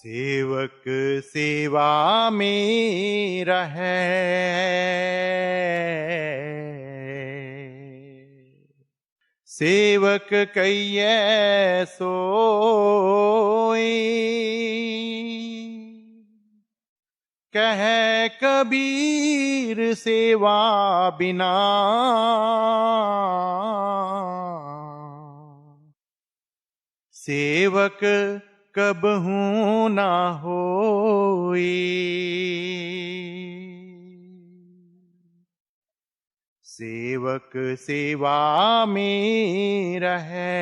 सेवक सेवा में रहे, सेवक कहिए सोई, कहे कबीर सेवा बिना सेवक कबहू ना होई। सेवक सेवा में रहे,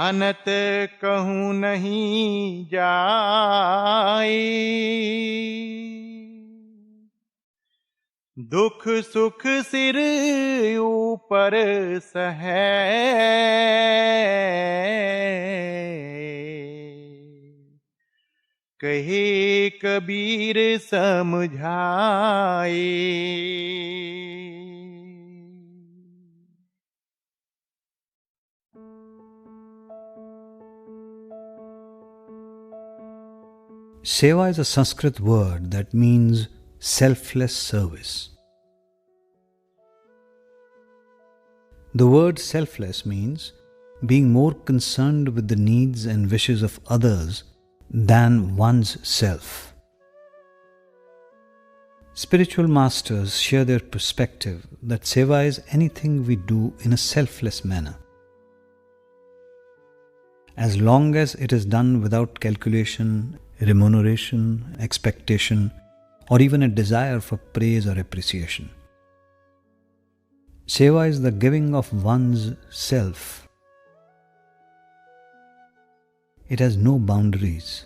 अनत कहूँ नहीं जाई। दुख सुख सिर ऊपर सहे, कहे कबीर समझाए। Seva is a Sanskrit word that means selfless service. The word selfless means being more concerned with the needs and wishes of others than one's self. Spiritual masters share their perspective that Seva is anything we do in a selfless manner. As long as it is done without calculation, remuneration, expectation, or even a desire for praise or appreciation. Seva is the giving of one's self. It has no boundaries.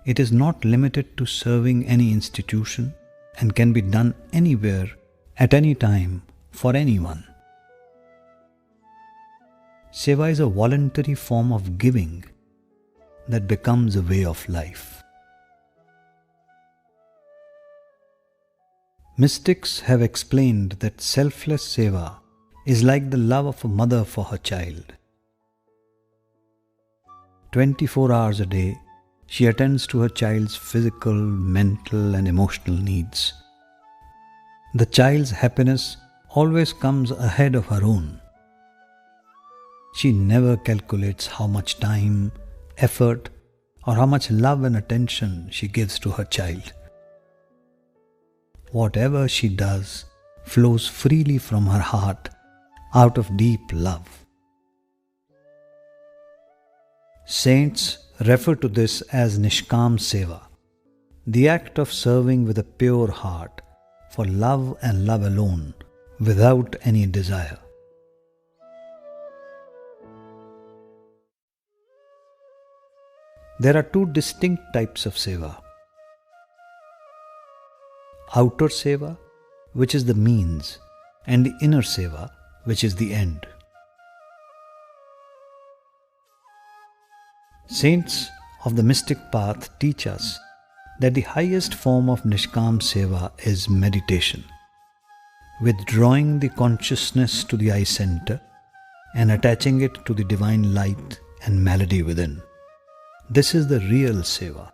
It is not limited to serving any institution and can be done anywhere, at any time, for anyone. Seva is a voluntary form of giving that becomes a way of life. Mystics have explained that selfless seva is like the love of a mother for her child. 24 hours a day, she attends to her child's physical, mental, and emotional needs. The child's happiness always comes ahead of her own. She never calculates how much time, effort, or how much love and attention she gives to her child. Whatever she does flows freely from her heart out of deep love. Saints refer to this as Nishkam Seva, the act of serving with a pure heart for love and love alone, without any desire. There are two distinct types of seva. Outer seva, which is the means, and the inner seva, which is the end. Saints of the mystic path teach us that the highest form of Nishkam Seva is meditation, withdrawing the consciousness to the eye center and attaching it to the divine light and melody within. This is the real Seva,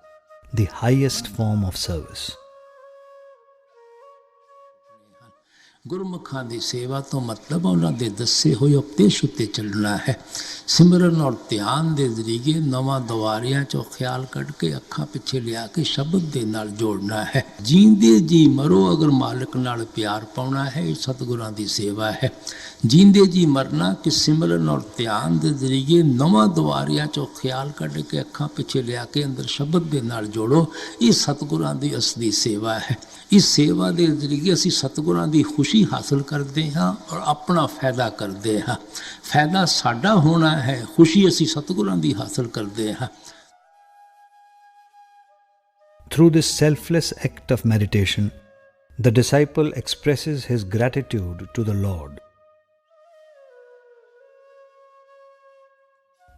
the highest form of service. ਗੁਰਮੁਖਾਂ ਦੀ ਸੇਵਾ ਤੋਂ ਮਤਲਬ ਉਹਨਾਂ ਦੇ ਦੱਸੇ ਹੋਏ ਉਪਦੇਸ਼ ਉੱਤੇ ਚੱਲਣਾ ਹੈ। ਸਿਮਰਨ ਔਰ ਧਿਆਨ ਦੇ ਜ਼ਰੀਏ ਨਵਾਂ ਦੁਆਰਿਆਂ ਚੋਂ ਖਿਆਲ ਕੱਢ ਕੇ ਅੱਖਾਂ ਪਿੱਛੇ ਲਿਆ ਕੇ ਸ਼ਬਦ ਦੇ ਨਾਲ ਜੋੜਨਾ ਹੈ। ਜੀਂਦੇ ਜੀ ਮਰੋ ਅਗਰ ਮਾਲਕ ਨਾਲ ਪਿਆਰ ਪਾਉਣਾ ਹੈ, ਇਹ ਸਤਿਗੁਰਾਂ ਦੀ ਸੇਵਾ ਹੈ। ਜੀਂਦੇ ਜੀ ਮਰਨਾ ਕਿ ਸਿਮਰਨ ਔਰ ਧਿਆਨ ਦੇ ਜ਼ਰੀਏ ਨਵਾਂ ਦੁਆਰਿਆਂ ਚੋਂ ਖਿਆਲ ਕੱਢ ਕੇ ਅੱਖਾਂ ਪਿੱਛੇ ਲਿਆ ਕੇ ਅੰਦਰ ਸ਼ਬਦ ਦੇ ਨਾਲ ਜੋੜੋ, ਇਹ ਸਤਿਗੁਰਾਂ ਦੀ ਅਸਲੀ ਸੇਵਾ ਹੈ। ਇਸ ਸੇਵਾ ਦੇ ਜ਼ਰੀਏ ਅਸੀਂ ਸਤਿਗੁਰਾਂ ਦੀ ਖੁਸ਼ੀ ਹਾਸਲ ਕਰਦੇ ਹਾਂ ਔਰ ਆਪਣਾ ਫਾਇਦਾ ਕਰਦੇ ਹਾਂ। ਫਾਇਦਾ ਸਾਡਾ ਹੋਣਾ ਹੈ, ਖੁਸ਼ੀ ਅਸੀਂ ਸਤਿਗੁਰਾਂ ਦੀ ਹਾਸਲ ਕਰਦੇ ਹਾਂ। Through this selfless act of meditation, the disciple expresses his gratitude to the Lord.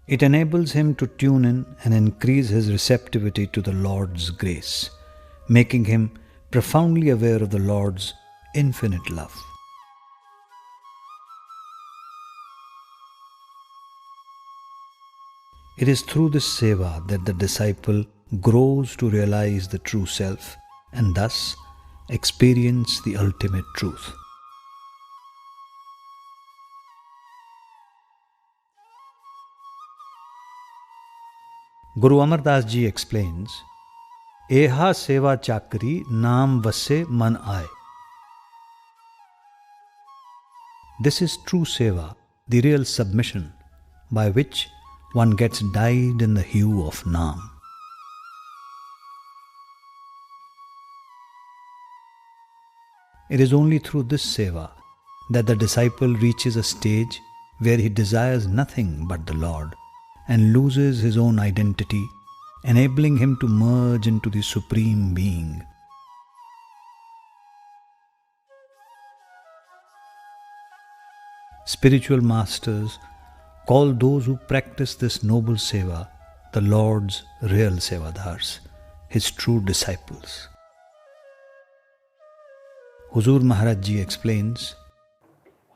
It enables him to tune in and increase his receptivity to the Lord's grace, making him profoundly aware of the Lord's infinite love. It is through this seva that the disciple grows to realize the true self and thus experience the ultimate truth. Guru Amar Das Ji explains, Eha seva chakri naam vasse man aaye. This is true seva, the real submission, by which one gets dyed in the hue of Naam. It is only through this seva that the disciple reaches a stage where he desires nothing but the Lord and loses his own identity, enabling him to merge into the Supreme Being. Spiritual masters call those who practice this noble seva the Lord's real sevadars, his true disciples. Huzur Maharaj Ji explains,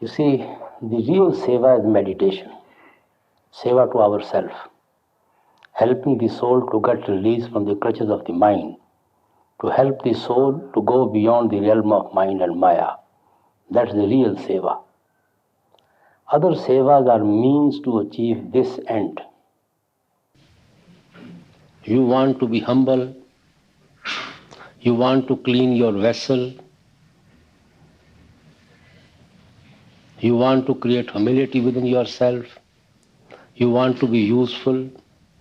You see, the real seva is meditation, seva to ourself, helping the soul to get released from the clutches of the mind, to help the soul to go beyond the realm of mind and maya. That's the real seva. Other sevas are means to achieve this end. You want to be humble, you want to clean your vessel, you want to create humility within yourself, you want to be useful,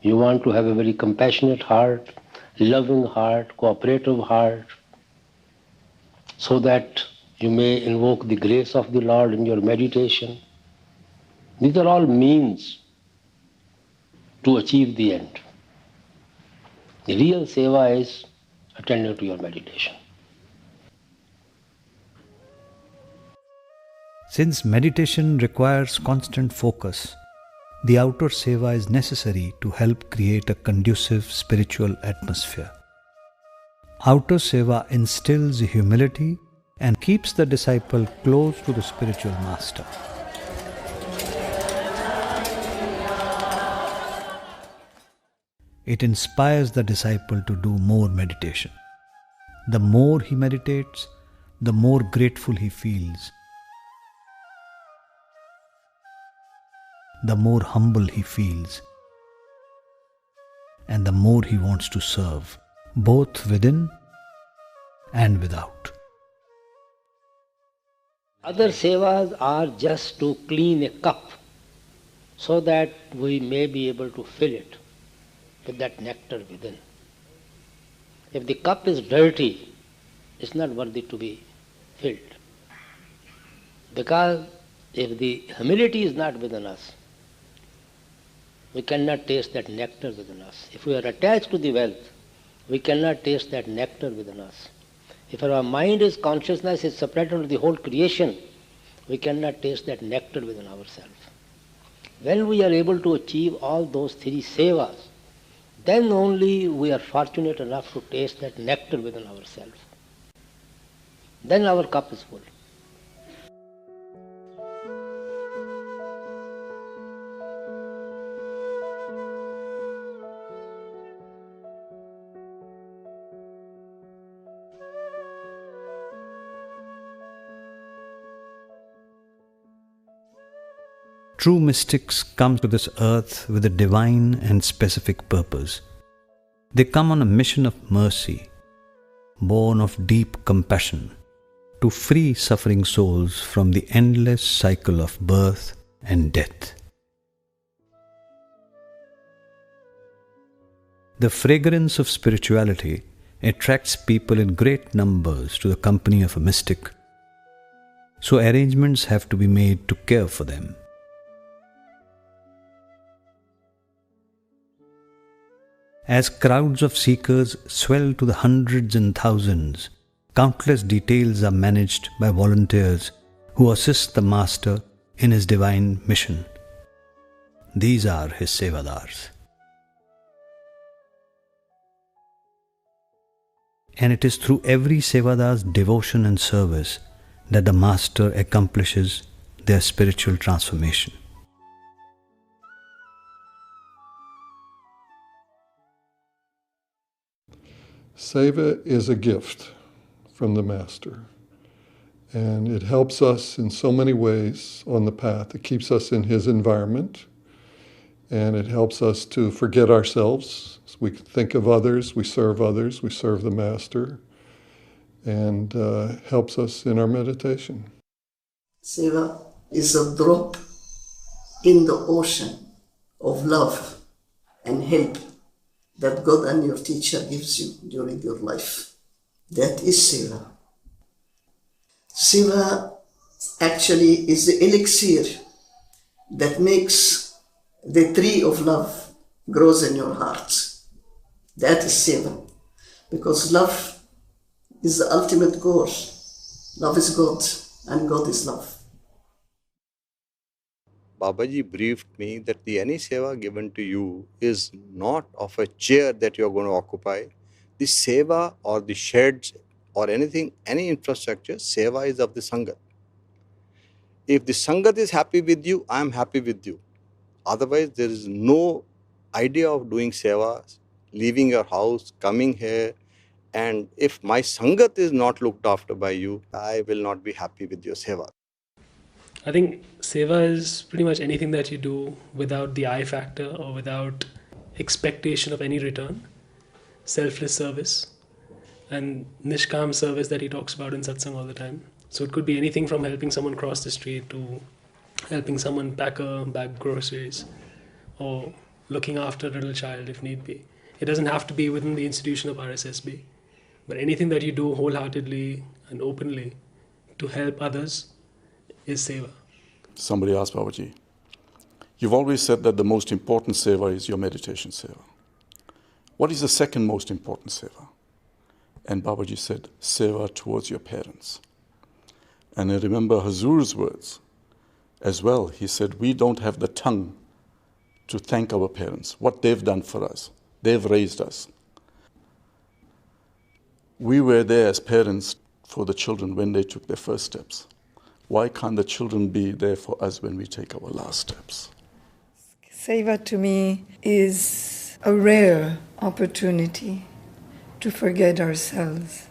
you want to have a very compassionate heart, loving heart, cooperative heart, so that you may invoke the grace of the Lord in your meditation. These are all means to achieve the end. The real seva is attending to your meditation. Since meditation requires constant focus, the outer seva is necessary to help create a conducive spiritual atmosphere. Outer seva instills humility and keeps the disciple close to the spiritual master. It inspires the disciple to do more meditation. The more he meditates, the more grateful he feels, the more humble he feels, and the more he wants to serve, both within and without. Other sevas are just to clean a cup so that we may be able to fill it with that nectar within. If the cup is dirty, it's not worthy to be filled. Because if the humility is not within us, we cannot taste that nectar within us. If we are attached to the wealth, we cannot taste that nectar within us. If our mind is consciousness is separated from the whole creation, we cannot taste that nectar within ourselves. When we are able to achieve all those three sevas, then only we are fortunate enough to taste that nectar within ourselves. Then our cup is full. True mystics come to this earth with a divine and specific purpose. They come on a mission of mercy, born of deep compassion, to free suffering souls from the endless cycle of birth and death. The fragrance of spirituality attracts people in great numbers to the company of a mystic, so arrangements have to be made to care for them. As crowds of seekers swell to the hundreds and thousands, countless details are managed by volunteers who assist the Master in his divine mission. These are his sevadars. And it is through every sevadar's devotion and service that the Master accomplishes their spiritual transformation. Seva is a gift from the Master. And it helps us in so many ways on the path. It keeps us in his environment. And it helps us to forget ourselves. We think of others, we serve the Master. And helps us in our meditation. Seva is a drop in the ocean of love and help that God and your teacher gives you during your life. That is Seva. Seva actually is the elixir that makes the tree of love grows in your heart. That is Seva. Because love is the ultimate goal. Love is God and God is love. Babaji briefed me that any seva given to you is not of a chair that you are going to occupy. The seva or the sheds or anything, any infrastructure, seva is of the sangat. If the sangat is happy with you, I am happy with you. Otherwise, there is no idea of doing seva, leaving your house, coming here. And if my sangat is not looked after by you, I will not be happy with your seva. I think Seva is pretty much anything that you do without the I factor or without expectation of any return. Selfless service and Nishkam service that he talks about in satsang all the time. So it could be anything from helping someone cross the street to helping someone pack a bag groceries or looking after a little child if need be. It doesn't have to be within the institution of RSSB, but anything that you do wholeheartedly and openly to help others is seva. Somebody asked Babaji, you've always said that the most important seva is your meditation seva. What is the second most important seva? And Babaji said, seva towards your parents. And I remember Hazur's words as well. He said, we don't have the tongue to thank our parents, what they've done for us. They've raised us. We were there as parents for the children when they took their first steps. Why can't the children be there for us when we take our last steps? Seva to me is a rare opportunity to forget ourselves.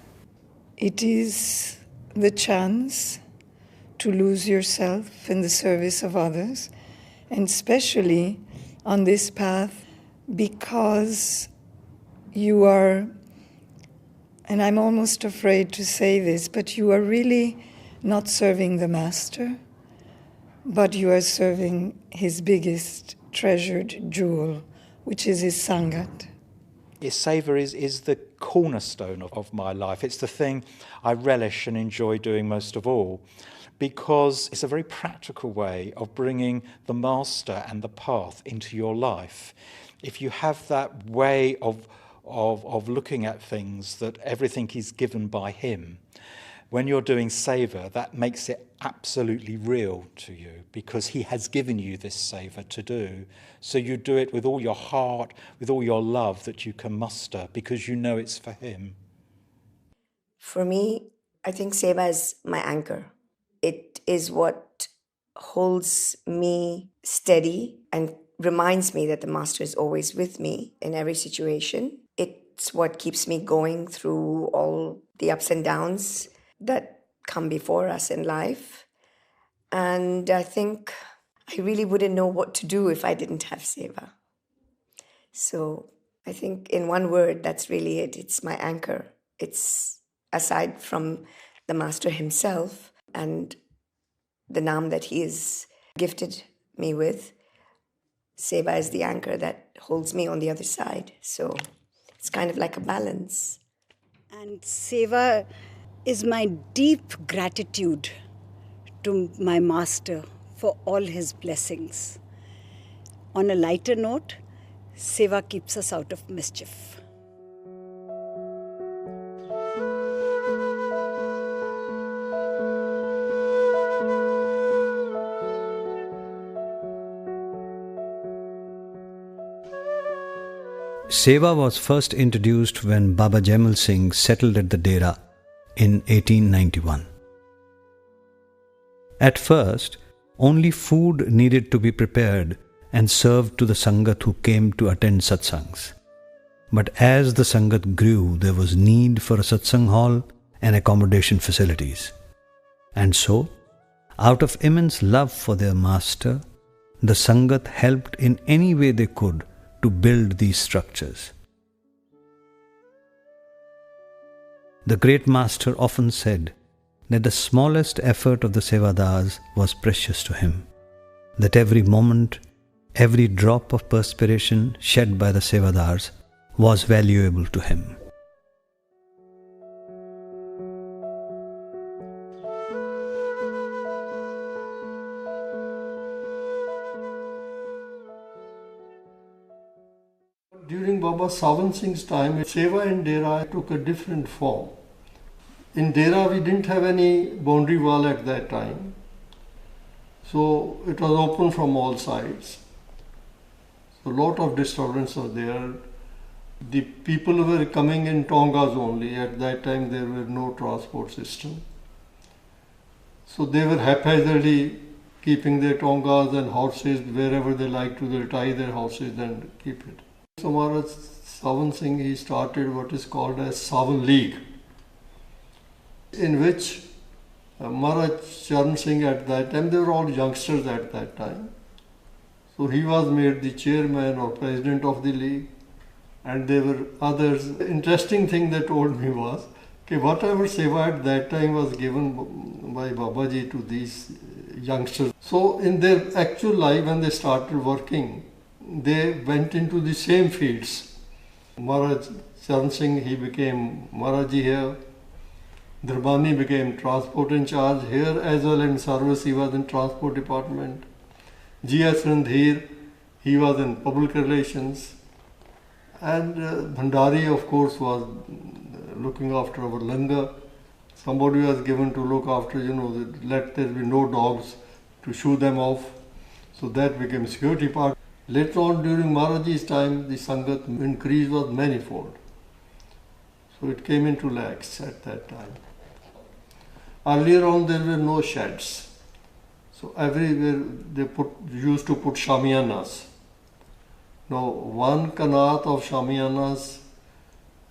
It is the chance to lose yourself in the service of others, and especially on this path because you are, and I'm almost afraid to say this, but you are really not serving the Master, but you are serving his biggest treasured jewel, which is his sangat. Seva is the cornerstone of my life. It's the thing I relish and enjoy doing most of all, because it's a very practical way of bringing the Master and the path into your life. If you have that way of looking at things, that everything is given by him, when you're doing seva, that makes it absolutely real to you because he has given you this seva to do. So you do it with all your heart, with all your love that you can muster because you know it's for him. For me, I think seva is my anchor. It is what holds me steady and reminds me that the Master is always with me in every situation. It's what keeps me going through all the ups and downs that come before us in life. And I think I really wouldn't know what to do if I didn't have seva. So I think in one word, that's really it. It's my anchor. It's aside from the Master himself and the naam that he has gifted me with, seva is the anchor that holds me on the other side. So it's kind of like a balance. And seva is my deep gratitude to my Master for all his blessings. On a lighter note, seva keeps us out of mischief. Seva was first introduced when Baba Jaimal Singh settled at the Dera in 1891. At first, only food needed to be prepared and served to the Sangat who came to attend satsangs. But as the Sangat grew, there was need for a satsang hall and accommodation facilities. And so, out of immense love for their master, the Sangat helped in any way they could to build these structures. The great master often said that the smallest effort of the Sevadars was precious to him, that every moment, every drop of perspiration shed by the Sevadars was valuable to him. During Baba Sawan Singh's time, Seva in Dera took a different form. In Dera, we didn't have any boundary wall at that time, so it was open from all sides. So a lot of disturbance was there. The people were coming in Tongas only. At that time, there were no transport system. So they were haphazardly keeping their Tongas and horses wherever they liked to. They tie their horses and keep it. So Maharaj Sawan Singh, he started what is called as Sawan League, in which Maharaj Charan Singh at that time, they were all youngsters at that time. So he was made the chairman or president of the league, and there were others. The interesting thing they told me was that whatever seva at that time was given by Babaji to these youngsters. So in their actual life, when they started working, they went into the same fields. Maharaj Charan Singh, he became Maharaji here. Dharbani became transport in charge here as well, in service he was in transport department. G.S. Randhir, he was in public relations. And Bhandari, of course, was looking after our Langa. Somebody was given to look after, let there be no dogs to shoo them off. So that became security part. Later on, during Maharaji's time, the Sangat increase was manifold. So it came into lakhs at that time. Earlier on, there were no sheds. So everywhere they used to put shamiyanas. Now, one kanat of shamiyanas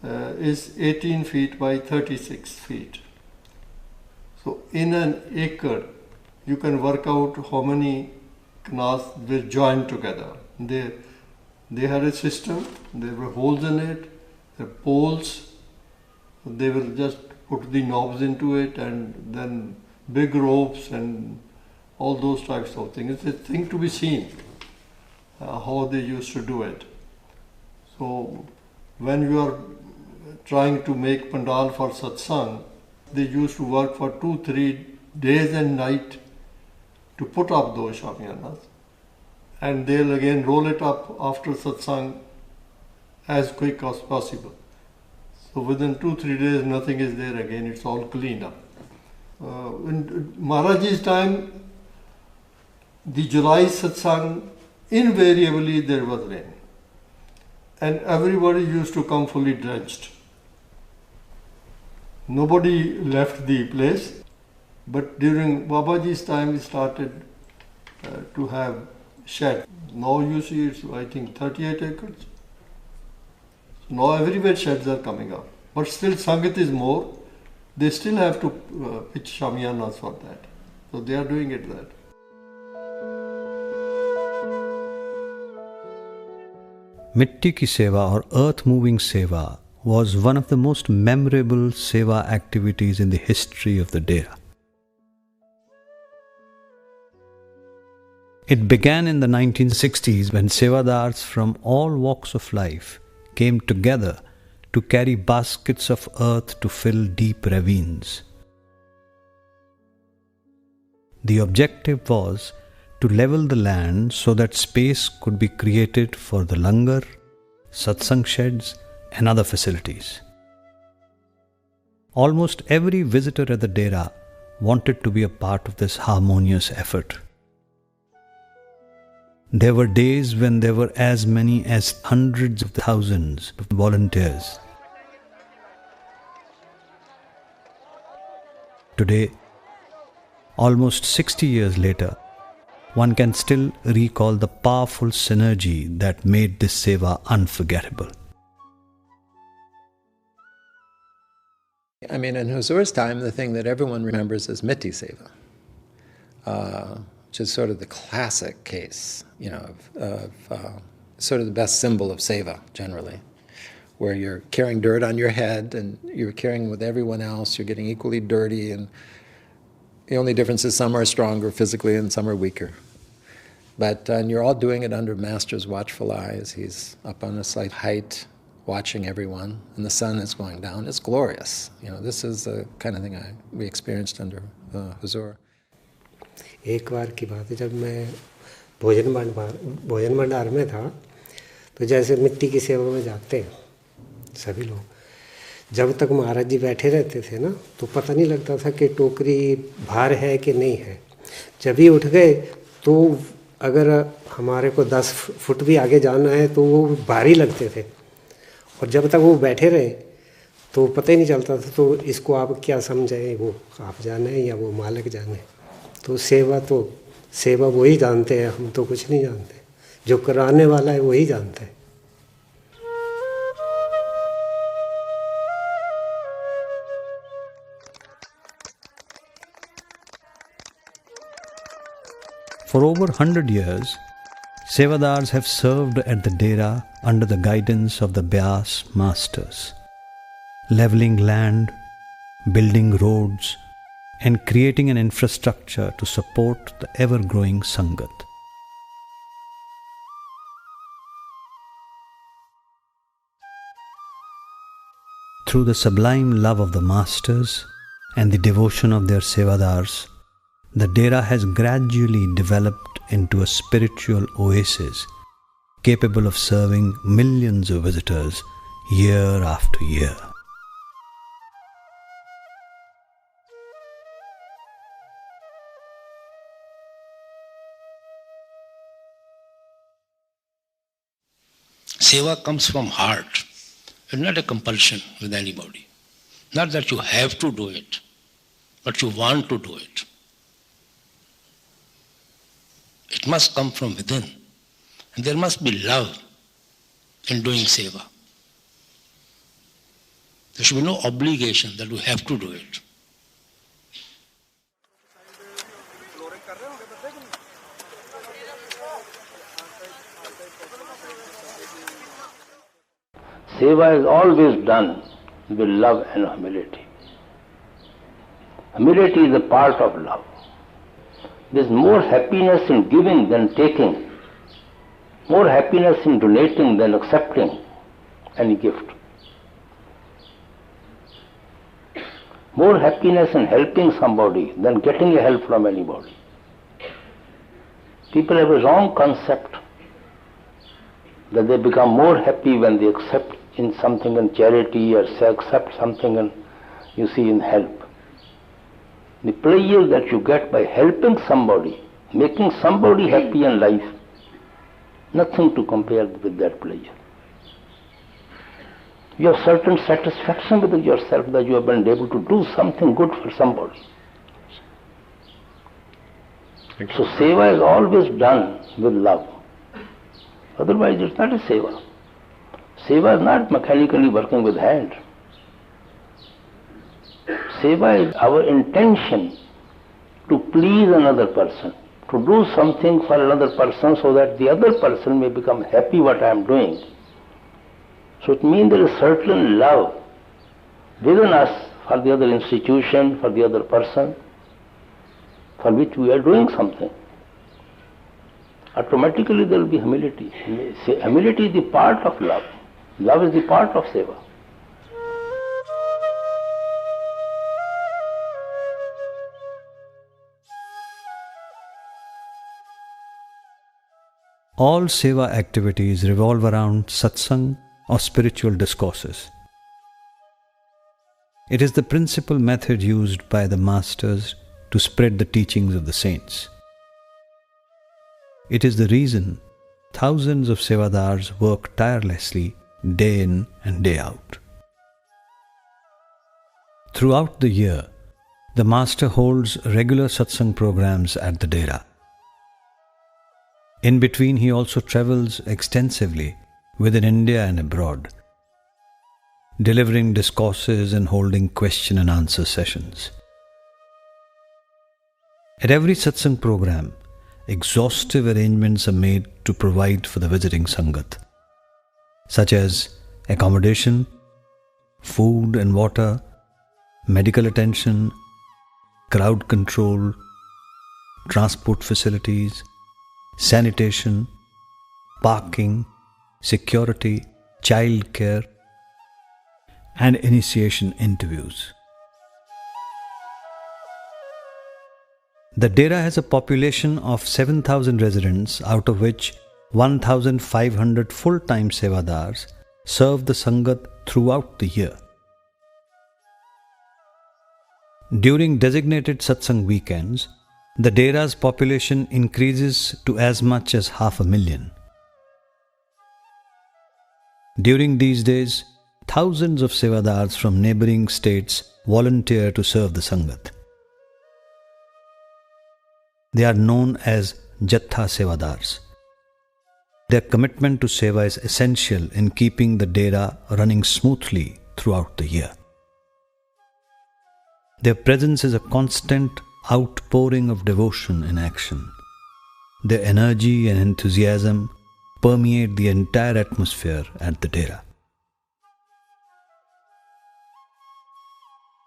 is 18 feet by 36 feet. So in an acre, you can work out how many kanats were joined together. They had a system, there were holes in it, there were poles, they will just put the knobs into it, and then big ropes and all those types of things. It's a thing to be seen, how they used to do it. So when you are trying to make pandal for satsang, they used to work for 2-3 days and night to put up those shamiyanas. And they'll again roll it up after satsang as quick as possible. So within 2-3 days, nothing is there again, it's all cleaned up. In Maharaji's time, the July satsang, invariably there was rain. And everybody used to come fully drenched. Nobody left the place. But during Babaji's time, we started to have shed. Now you see it's, I think, 38 acres. So now everywhere sheds are coming up. But still Sangat is more. They still have to pitch shamiyanas for that. So they are doing it that. Mitti ki seva or earth-moving seva was one of the most memorable seva activities in the history of the Dera. It began in the 1960s when sevadars from all walks of life came together to carry baskets of earth to fill deep ravines. The objective was to level the land so that space could be created for the langar, satsang sheds and other facilities. Almost every visitor at the Dera wanted to be a part of this harmonious effort. There were days when there were as many as hundreds of thousands of volunteers. Today, almost 60 years later, one can still recall the powerful synergy that made this seva unforgettable. I mean, in Huzur's time, the thing that everyone remembers is Mitti Seva, which is sort of the classic case, of sort of the best symbol of Seva, generally, where you're carrying dirt on your head and you're carrying with everyone else, you're getting equally dirty, and the only difference is some are stronger physically and some are weaker. And you're all doing it under Master's watchful eyes. He's up on a slight height, watching everyone, and the sun is going down. It's glorious. This is the kind of thing we experienced under Huzur. एक बार की बात है, जब मैं भोजन भंडार में था, तो जैसे मिट्टी की सेवा में जाते हैं सभी लोग, जब तक महाराज जी बैठे रहते थे ना, तो पता नहीं लगता था कि टोकरी भार है कि नहीं है. जब ही उठ गए तो अगर हमारे को 10 फुट भी आगे जाना है तो वो भारी लगते थे, और जब तक वो बैठे रहे तो पता ही नहीं चलता था. तो इसको आप क्या समझें, वो आप जाने या वो मालिक जाने. तो सेवा वही जानते हैं, हम तो कुछ नहीं जानते. जो कराने वाला है वही जानता है. For over 100 years, Sevadars have served at the Dera under the guidance of the Byas masters, levelling land, building roads, and creating an infrastructure to support the ever-growing Sangat. Through the sublime love of the masters and the devotion of their Sevadars, the Dera has gradually developed into a spiritual oasis capable of serving millions of visitors year after year. Seva comes from heart. It's not a compulsion with anybody. Not that you have to do it, but you want to do it. It must come from within. And there must be love in doing seva. There should be no obligation that you have to do it. Seva is always done with love and humility. Humility is a part of love. There is more happiness in giving than taking, more happiness in donating than accepting any gift, more happiness in helping somebody than getting a help from anybody. People have a wrong concept that they become more happy when they accept in something in charity or accept something in help. The pleasure that you get by helping somebody, making somebody happy in life, nothing to compare with that pleasure. You have certain satisfaction with yourself that you have been able to do something good for somebody. So seva is always done with love. Otherwise it's not a seva. Seva is not mechanically working with hand. Seva is our intention to please another person, to do something for another person so that the other person may become happy what I am doing. So it means there is certain love within us for the other institution, for the other person, for which we are doing something. Automatically there will be humility. Humility is the part of love. Love is the part of seva. All seva activities revolve around satsang or spiritual discourses. It is the principal method used by the masters to spread the teachings of the saints. It is the reason thousands of sevadars work tirelessly day in and day out. Throughout the year, the master holds regular satsang programs at the Dera. In between, he also travels extensively within India and abroad, delivering discourses and holding question and answer sessions. At every satsang program, exhaustive arrangements are made to provide for the visiting Sangat, such as accommodation, food and water, medical attention, crowd control, transport facilities, sanitation, parking, security, child care, and initiation interviews. The Dera has a population of 7,000 residents, out of which 1,500 full-time Sevadars serve the Sangat throughout the year. During designated satsang weekends, the Dera's population increases to as much as 500,000. During these days, thousands of Sevadars from neighboring states volunteer to serve the Sangat. They are known as Jatha Sevadars. Their commitment to Seva is essential in keeping the Dera running smoothly throughout the year. Their presence is a constant outpouring of devotion in action. Their energy and enthusiasm permeate the entire atmosphere at the Dera.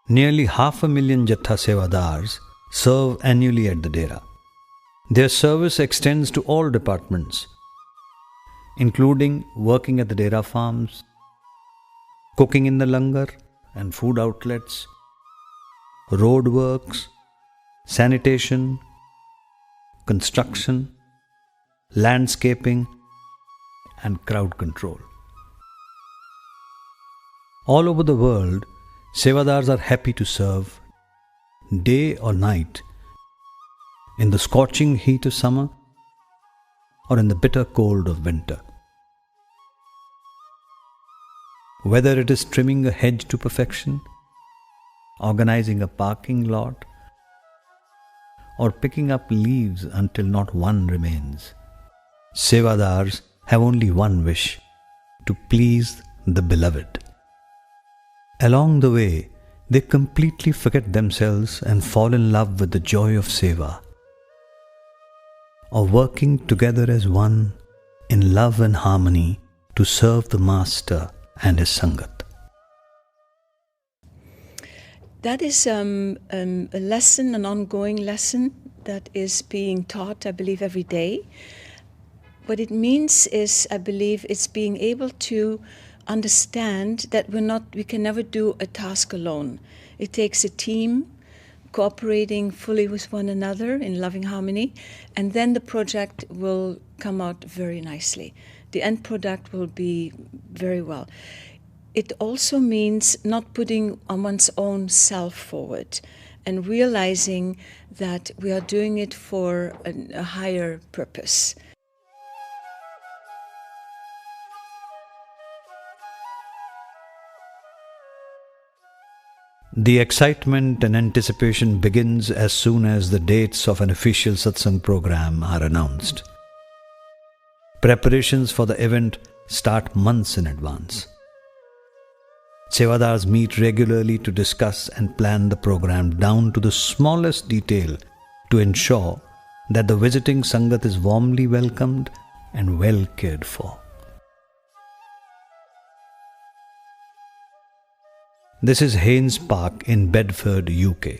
Nearly 500,000 Jatha Sevadars serve annually at the Dera. Their service extends to all departments, including working at the Dera farms, cooking in the langar and food outlets, road works, sanitation, construction, landscaping, and crowd control. All over the world, Sevadars are happy to serve, day or night, in the scorching heat of summer or in the bitter cold of winter. Whether it is trimming a hedge to perfection, organizing a parking lot, or picking up leaves until not one remains, Sevadars have only one wish: to please the beloved. Along the way, they completely forget themselves and fall in love with the joy of Seva, of working together as one in love and harmony to serve the Master and his Sangat. That is a lesson, an ongoing lesson that is being taught, I believe, every day. What it means is, I believe, it's being able to understand that we can never do a task alone. It takes a team cooperating fully with one another in loving harmony, and then the project will come out very nicely. The end product will be very well. It also means not putting one's own self forward and realizing that we are doing it for a higher purpose. The excitement and anticipation begins as soon as the dates of an official satsang program are announced. Preparations for the event start months in advance. Sevadars meet regularly to discuss and plan the program down to the smallest detail to ensure that the visiting Sangat is warmly welcomed and well cared for. This is Haynes Park in Bedford, UK.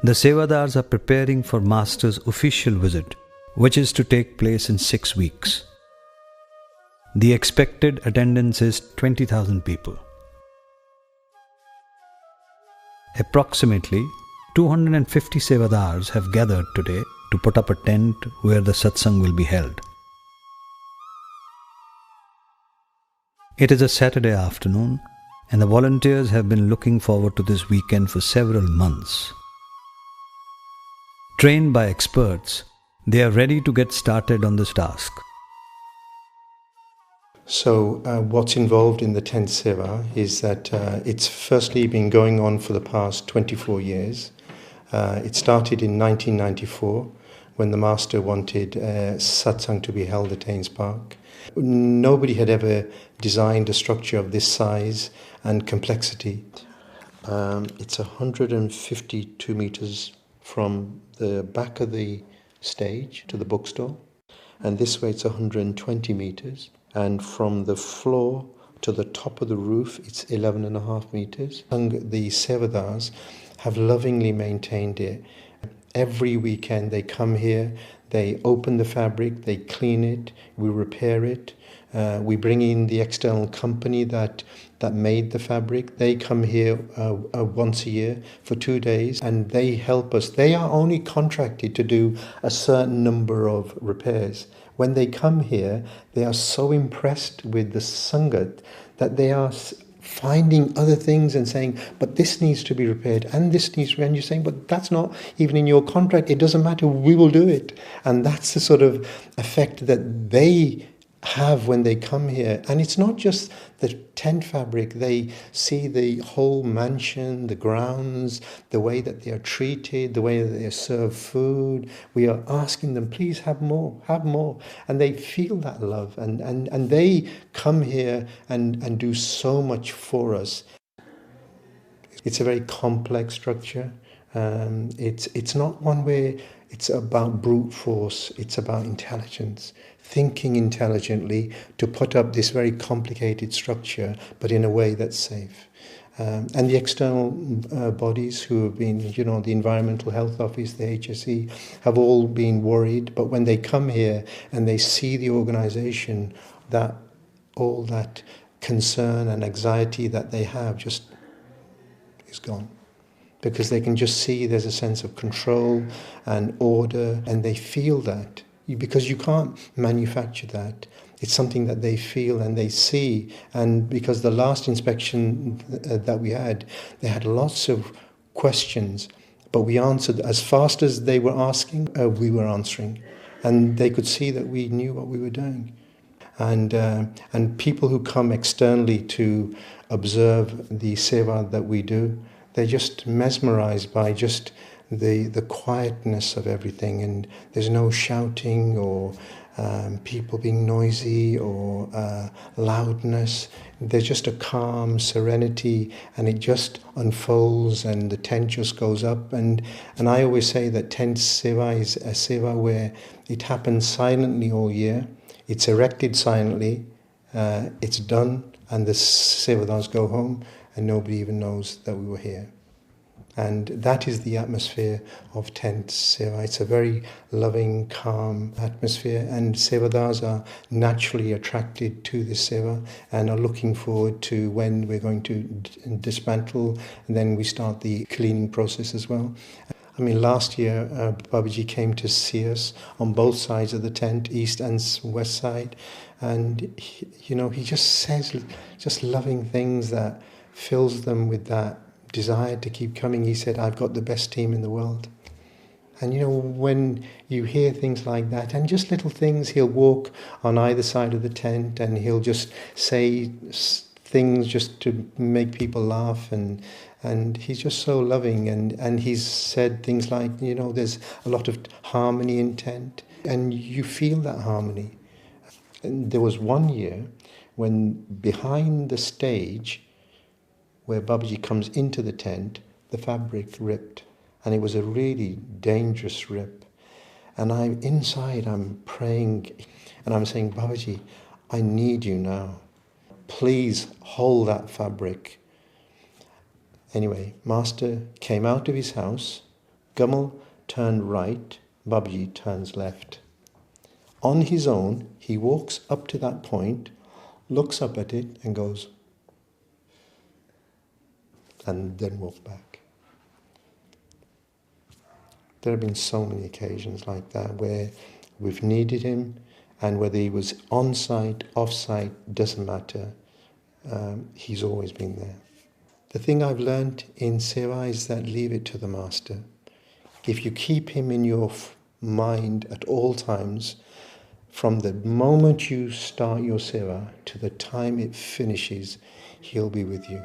The Sevadars are preparing for Master's official visit, which is to take place in 6 weeks. The expected attendance is 20,000 people. Approximately 250 Sevadars have gathered today to put up a tent where the satsang will be held. It is a Saturday afternoon, and the volunteers have been looking forward to this weekend for several months. Trained by experts, they are ready to get started on this task. So what's involved in the 10th Seva is that it's firstly been going on for the past 24 years. It started in 1994 when the Master wanted satsang to be held at Haynes Park. Nobody had ever designed a structure of this size and complexity. It's 152 meters from the back of the stage to the bookstore, and this way it's 120 meters, and from the floor to the top of the roof it's 11.5 meters. The Sevadars have lovingly maintained it. Every weekend they come here, they open the fabric, they clean it, we repair it. We bring in the external company that made the fabric. They come here once a year for 2 days and they help us. They are only contracted to do a certain number of repairs. When they come here, they are so impressed with the Sangat that they are finding other things and saying, but this needs to be repaired and this needs to be, and you're saying, but that's not even in your contract. It doesn't matter, we will do it. And that's the sort of effect that they have when they come here. And it's not just the tent fabric. They see the whole mansion, the grounds, the way that they are treated, the way that they are served food. We are asking them, please have more, have more. And they feel that love and they come here and do so much for us. It's a very complex structure. It's not one where it's about brute force. It's about intelligence, thinking intelligently to put up this very complicated structure, but in a way that's safe. And the external bodies who have been, the Environmental Health Office, the HSE, have all been worried. But when they come here and they see the organisation, that all that concern and anxiety that they have just is gone. Because they can just see there's a sense of control and order, and they feel that. Because you can't manufacture that. It's something that they feel and they see. And because the last inspection that we had, they had lots of questions, but we answered as fast as they were asking, we were answering. And they could see that we knew what we were doing. And people who come externally to observe the seva that we do, they're just mesmerized by just the quietness of everything, and there's no shouting or people being noisy or loudness. There's just a calm serenity, and it just unfolds, and the tent just goes up. And I always say that tent seva is a seva where it happens silently all year. It's erected silently, it's done, and the sevadars go home, and nobody even knows that we were here. And that is the atmosphere of tent seva. It's a very loving, calm atmosphere, and sevadars are naturally attracted to this seva and are looking forward to when we're going to dismantle, and then we start the cleaning process as well. I mean, last year, Babaji came to see us on both sides of the tent, east and west side, and he just says just loving things that fills them with that desire to keep coming. He said, I've got the best team in the world. And when you hear things like that, and just little things, he'll walk on either side of the tent and he'll just say things just to make people laugh, and he's just so loving, and he's said things like, there's a lot of harmony in tent, and you feel that harmony. And there was one year when behind the stage where Babaji comes into the tent, the fabric ripped, and it was a really dangerous rip. And I'm praying, and I'm saying, Babaji, I need you now. Please hold that fabric. Anyway, Master came out of his house, Gamal turned right, Babaji turns left. On his own, he walks up to that point, looks up at it and goes, and then walk back. There have been so many occasions like that where we've needed him, and whether he was on site, off site, doesn't matter. He's always been there. The thing I've learned in Seva is that leave it to the Master. If you keep him in your mind at all times, from the moment you start your Seva to the time it finishes, he'll be with you.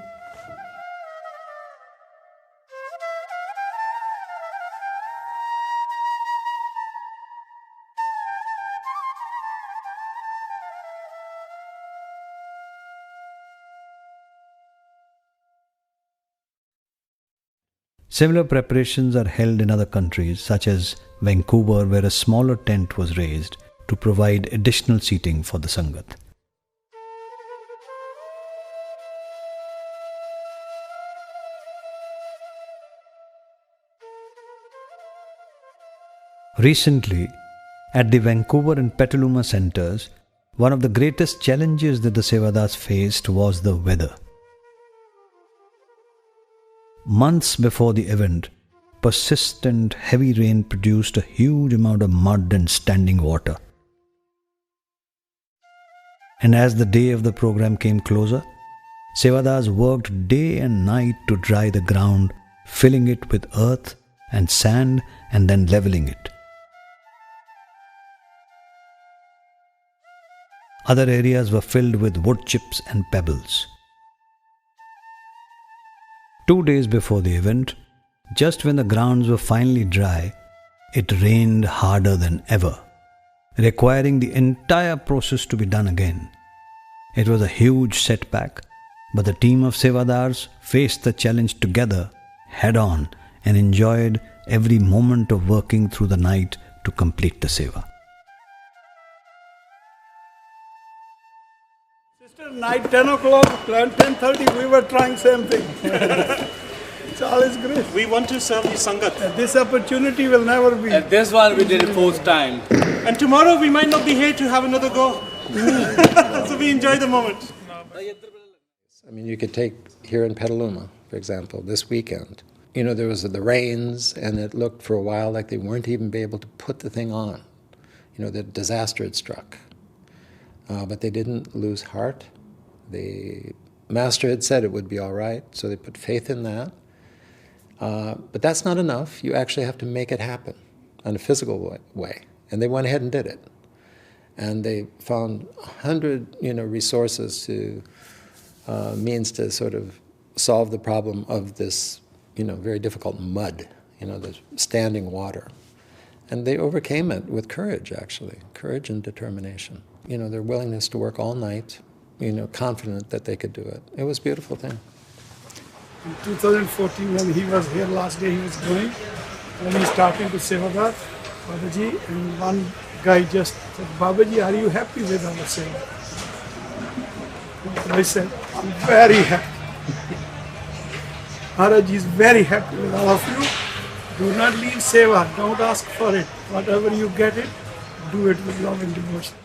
Similar preparations are held in other countries, such as Vancouver, where a smaller tent was raised to provide additional seating for the Sangat. Recently, at the Vancouver and Petaluma centers, one of the greatest challenges that the Sevadas faced was the weather. Months before the event, persistent heavy rain produced a huge amount of mud and standing water. And as the day of the program came closer, Sevadas worked day and night to dry the ground, filling it with earth and sand and then leveling it. Other areas were filled with wood chips and pebbles. 2 days before the event, just when the grounds were finally dry, it rained harder than ever, requiring the entire process to be done again. It was a huge setback, but the team of Sevadars faced the challenge together, head-on, and enjoyed every moment of working through the night to complete the Seva. Night 10 o'clock, 10:30, we were trying same thing. It's always great. We want to serve the Sangat. This opportunity will never be. At this one we did it 4th time. And tomorrow we might not be here to have another go. So we enjoy the moment. I mean, you could take here in Petaluma, for example, this weekend. You know, there was the rains, and it looked for a while like they weren't even able to put the thing on. You know, the disaster had struck. But they didn't lose heart. The master had said it would be all right, so they put faith in that. But that's not enough. You actually have to make it happen in a physical way. And they went ahead and did it. And they found 100, resources to means to sort of solve the problem of this, very difficult mud, the standing water. And they overcame it with courage, actually, courage and determination. Their willingness to work all night, confident that they could do it. It was a beautiful thing. In 2014, when he was here last day, he was going, when he's talking to Sevadar, Babaji, and one guy just said, Babaji, are you happy with our Seva? I said, I'm very happy. Maharaj is very happy with all of you. Do not leave Seva, don't ask for it. Whatever you get it, do it with love and devotion.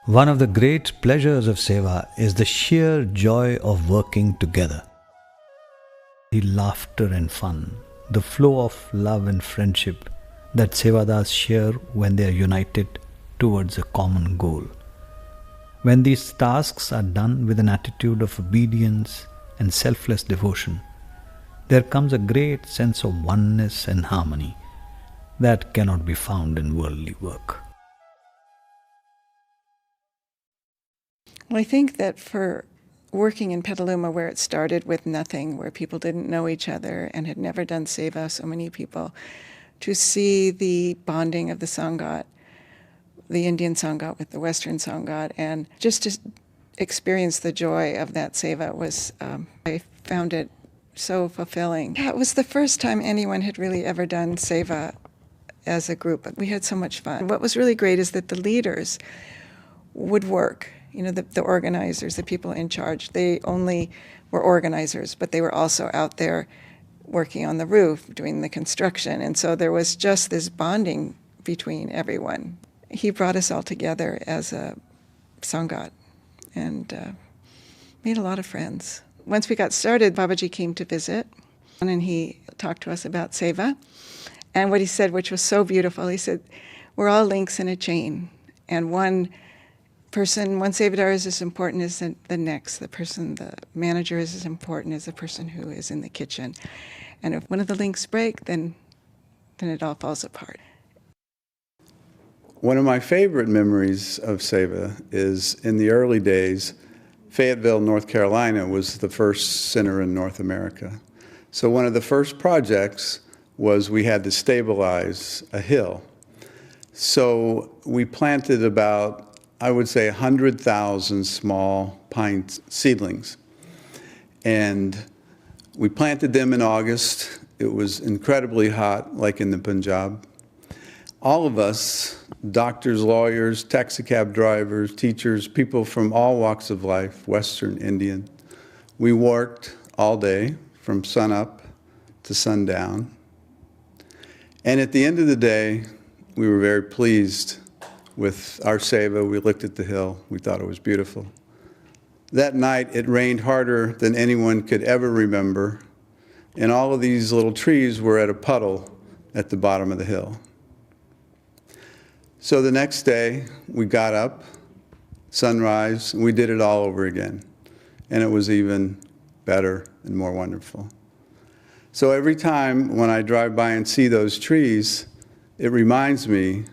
One of the great pleasures of Seva is the sheer joy of working together. The laughter and fun, the flow of love and friendship that Sevadas share when they are united towards a common goal. When these tasks are done with an attitude of obedience and selfless devotion, there comes a great sense of oneness and harmony that cannot be found in worldly work. Well, I think that for working in Petaluma, where it started with nothing, where people didn't know each other and had never done Seva, so many people, to see the bonding of the Sangat, the Indian Sangat with the Western Sangat, and just to experience the joy of that Seva was, I found it so fulfilling. Yeah, it was the first time anyone had really ever done Seva as a group. We had so much fun. What was really great is that the leaders would work. The organizers, the people in charge, they only were organizers, but they were also out there working on the roof, doing the construction. And so there was just this bonding between everyone. He brought us all together as a Sangat and made a lot of friends. Once we got started, Babaji came to visit, and he talked to us about Seva. And what he said, which was so beautiful, he said, we're all links in a chain, and one Sevadar is as important as the next. The manager is as important as the person who is in the kitchen. And if one of the links break, then it all falls apart. One of my favorite memories of Seva is in the early days, Fayetteville, North Carolina was the first center in North America. So one of the first projects was we had to stabilize a hill. So we planted about I would say, 100,000 small pine seedlings. And we planted them in August. It was incredibly hot, like in the Punjab. All of us, doctors, lawyers, taxi cab drivers, teachers, people from all walks of life, Western, Indian, we worked all day from sunup to sundown. And at the end of the day, we were very pleased with our Seva. We looked at the hill. We thought it was beautiful. That night, it rained harder than anyone could ever remember, and all of these little trees were at a puddle at the bottom of the hill. So the next day, we got up, sunrise, and we did it all over again. And it was even better and more wonderful. So every time when I drive by and see those trees, it reminds me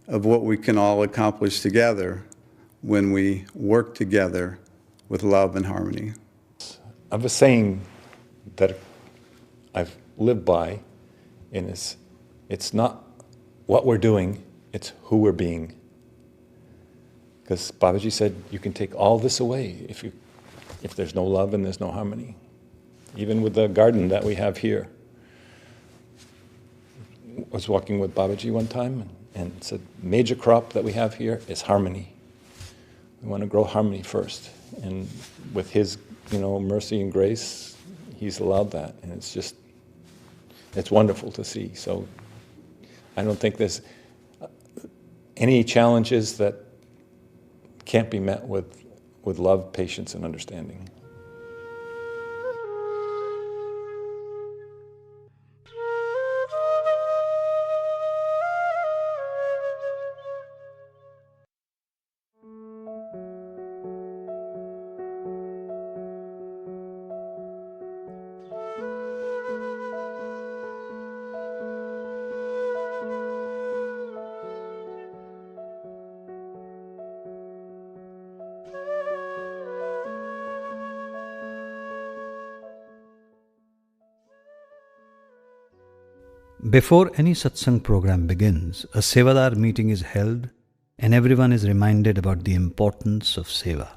of what we can all accomplish together when we work together with love and harmony. I have a saying that I've lived by, and it's not what we're doing, it's who we're being. Because Babaji said you can take all this away if there's no love and there's no harmony. Even with the garden that we have here. I was walking with Babaji one time and said, major crop that we have here is harmony. We want to grow harmony first. And with his, mercy and grace, he's allowed that. And it's wonderful to see. So I don't think there's any challenges that can't be met with love, patience, and understanding. Before any satsang program begins, a Sevadar meeting is held and everyone is reminded about the importance of Seva.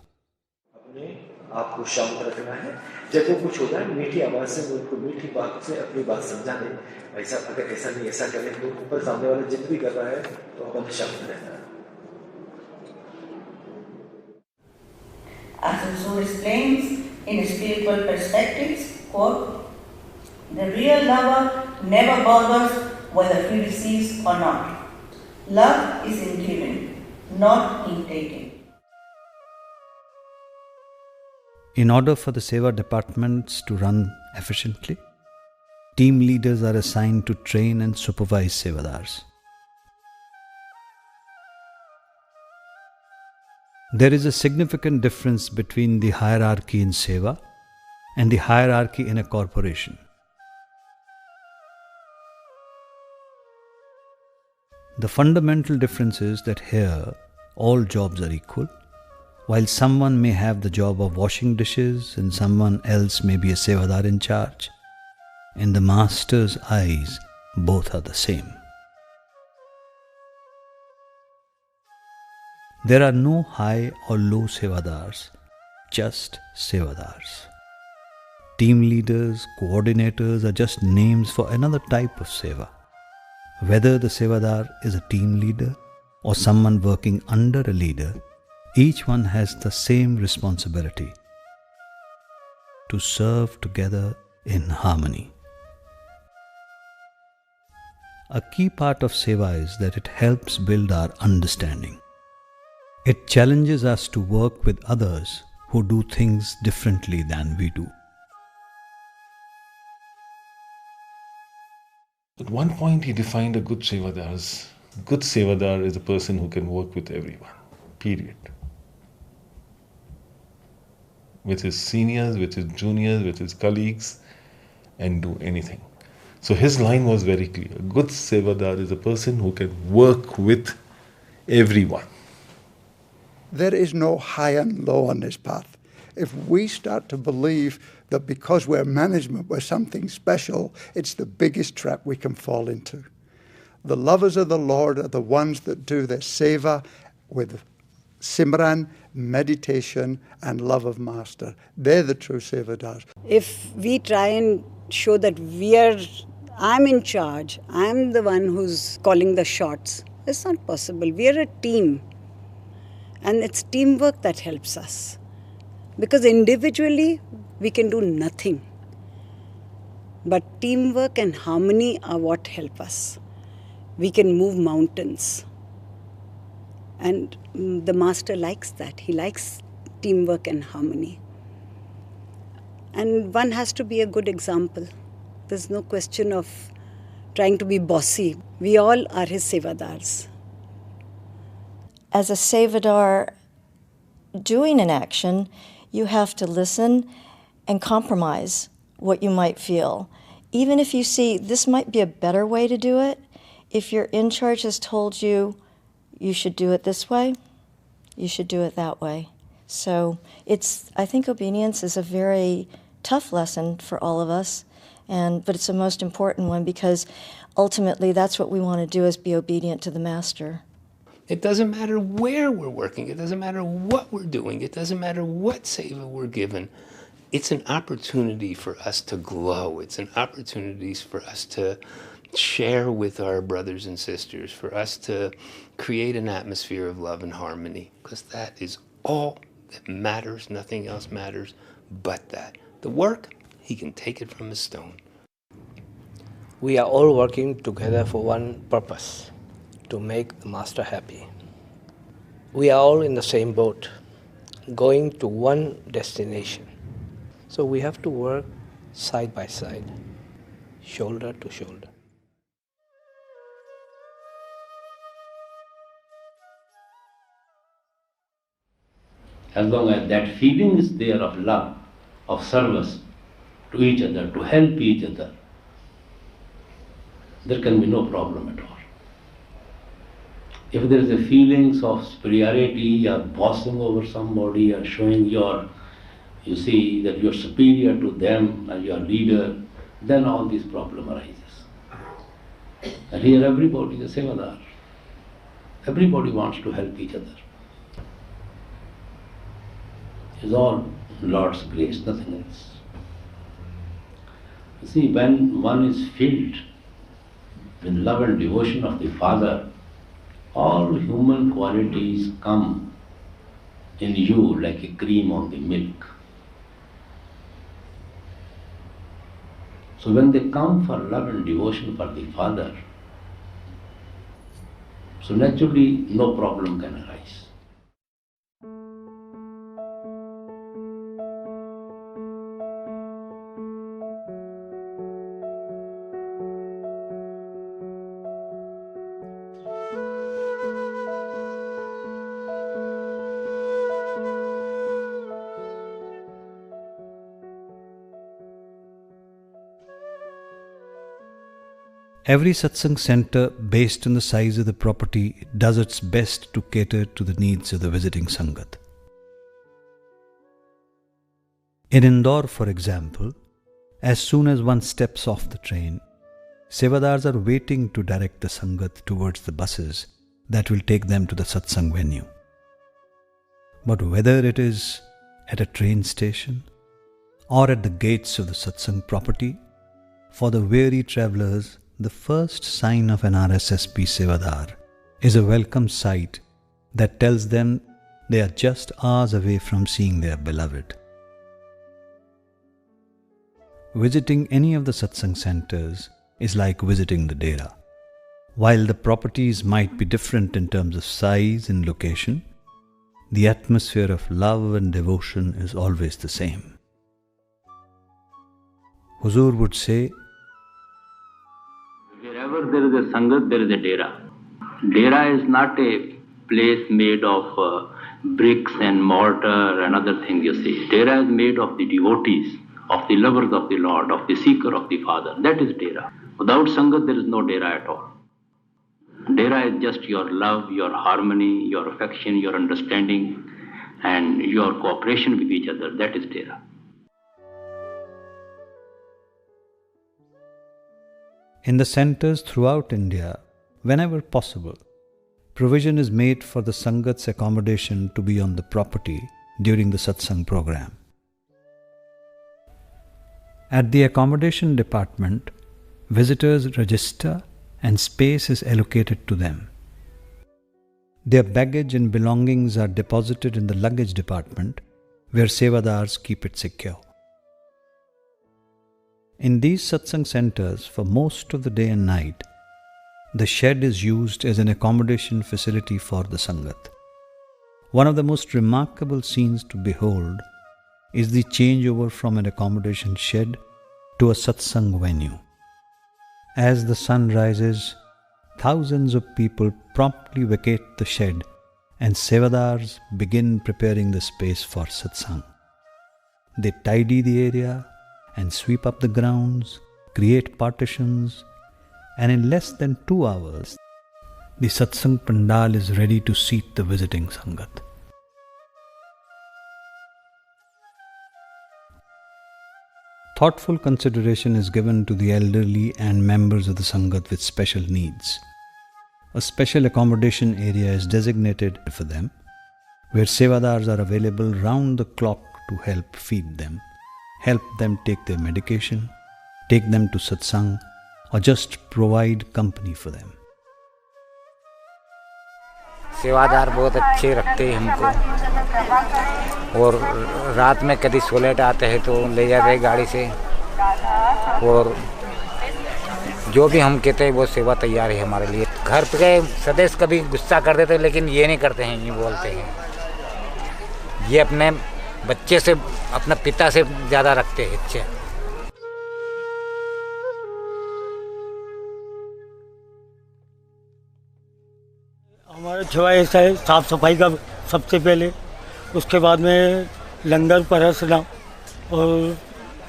आपको शांत रखना है। जब वो कुछ होता है मीठी आवाज से उनको मीठी बात से अपनी बात समझा दें। ऐसा अगर ऐसा नहीं ऐसा करें तो ऊपर सामने वाला जिद भी कर रहा है तो अपन शांत रहना है। As also explains in spiritual perspectives, quote, the real lover never bothers whether he receives or not. Love is in giving, not in taking. In order for the Seva departments to run efficiently, team leaders are assigned to train and supervise Sevadars. There is a significant difference between the hierarchy in Seva and the hierarchy in a corporation. The fundamental difference is that here all jobs are equal. While someone may have the job of washing dishes and someone else may be a Sevadar in charge, in the Master's eyes, both are the same. There are no high or low Sevadars, just Sevadars. Team leaders, coordinators are just names for another type of Seva. Whether the Sevadar is a team leader or someone working under a leader, each one has the same responsibility: to serve together in harmony. A key part of Seva is that it helps build our understanding. It challenges us to work with others who do things differently than we do. At one point he defined a good Sevadar as, good Sevadar is a person who can work with everyone, period. With his seniors, with his juniors, with his colleagues, and do anything. So his line was very clear. A good Sevadar is a person who can work with everyone. There is no high and low on this path. If we start to believe that because we're management, we're something special, it's the biggest trap we can fall into. The lovers of the Lord are the ones that do their seva with Simran, meditation, and love of Master. They're the true Sevadars. If we try and show that I'm in charge, I'm the one who's calling the shots, it's not possible. We are a team. And it's teamwork that helps us. Because individually, we can do nothing. But teamwork and harmony are what help us. We can move mountains. And the Master likes that. He likes teamwork and harmony. And one has to be a good example. There's no question of trying to be bossy. We all are his Sevadars. As a Sevadar doing an action, you have to listen and compromise what you might feel. Even if you see this might be a better way to do it, if your in charge has told you you should do it this way, you should do it that way. So I think obedience is a very tough lesson for all of us, but it's the most important one because ultimately that's what we want to do, is be obedient to the Master. It doesn't matter where we're working. It doesn't matter what we're doing. It doesn't matter what seva we're given. It's an opportunity for us to glow. It's an opportunity for us to share with our brothers and sisters, for us to create an atmosphere of love and harmony, because that is all that matters. Nothing else matters but that. The work, he can take it from a stone. We are all working together for one purpose, to make the Master happy. We are all in the same boat, going to one destination. So we have to work side by side, shoulder to shoulder. As long as that feeling is there of love, of service to each other, to help each other, there can be no problem at all. If there is a feelings of superiority or bossing over somebody or showing you see that you're superior to them and your leader, then all this problem arises. And here everybody is a Sevadar. Everybody wants to help each other. It's all Lord's grace, nothing else. You see, when one is filled with love and devotion of the Father, all human qualities come in you like a cream on the milk. So when they come for love and devotion for the Father, so naturally no problem can arise. Every satsang center, based on the size of the property, does its best to cater to the needs of the visiting Sangat. In Indore, for example, as soon as one steps off the train, Sevadars are waiting to direct the Sangat towards the buses that will take them to the satsang venue. But whether it is at a train station or at the gates of the satsang property, for the weary travellers, the first sign of an RSSB Sevadar is a welcome sight that tells them they are just hours away from seeing their beloved. Visiting any of the satsang centers is like visiting the dera. While the properties might be different in terms of size and location, the atmosphere of love and devotion is always the same. Huzur would say, wherever there is a Sangat, there is a Dera. Dera is not a place made of bricks and mortar and other things, you see. Dera is made of the devotees, of the lovers of the Lord, of the seeker of the Father. That is Dera. Without Sangat, there is no Dera at all. Dera is just your love, your harmony, your affection, your understanding, and your cooperation with each other. That is Dera. in the centers throughout India, whenever possible, provision is made for the Sangat's accommodation to be on the property during the satsang program. At the accommodation department, visitors register and space is allocated to them. Their baggage and belongings are deposited in the luggage department, where Sevadars keep it secure. In these satsang centers, for most of the day and night, the shed is used as an accommodation facility for the Sangat. One of the most remarkable scenes to behold is the changeover from an accommodation shed to a satsang venue. As the sun rises, thousands of people promptly vacate the shed and Sevadars begin preparing the space for satsang. They tidy the area and sweep up the grounds, create partitions, and in less than 2 hours, the satsang pandal is ready to seat the visiting Sangat. Thoughtful consideration is given to the elderly and members of the Sangat with special needs. A special accommodation area is designated for them, where Sevadars are available round the clock to help feed them, help them take their medication, take them to satsang, or just provide company for them. सेवादार बहुत अच्छे रखते हैं हमको और रात में कभी सोलेट आते हैं तो ले जाते हैं गाड़ी से और जो भी हम कहते हैं वो सेवा तैयार है हमारे लिए। घर पे सदस्य कभी गुस्सा कर देते हैं लेकिन ये नहीं करते हैं, ये बोलते हैं ये अपने बच्चे से अपने पिता से ज़्यादा रखते हैं अच्छे। हमारा सेवा ऐसा है, साफ़ सफाई का सबसे पहले, उसके बाद में लंगर परसना और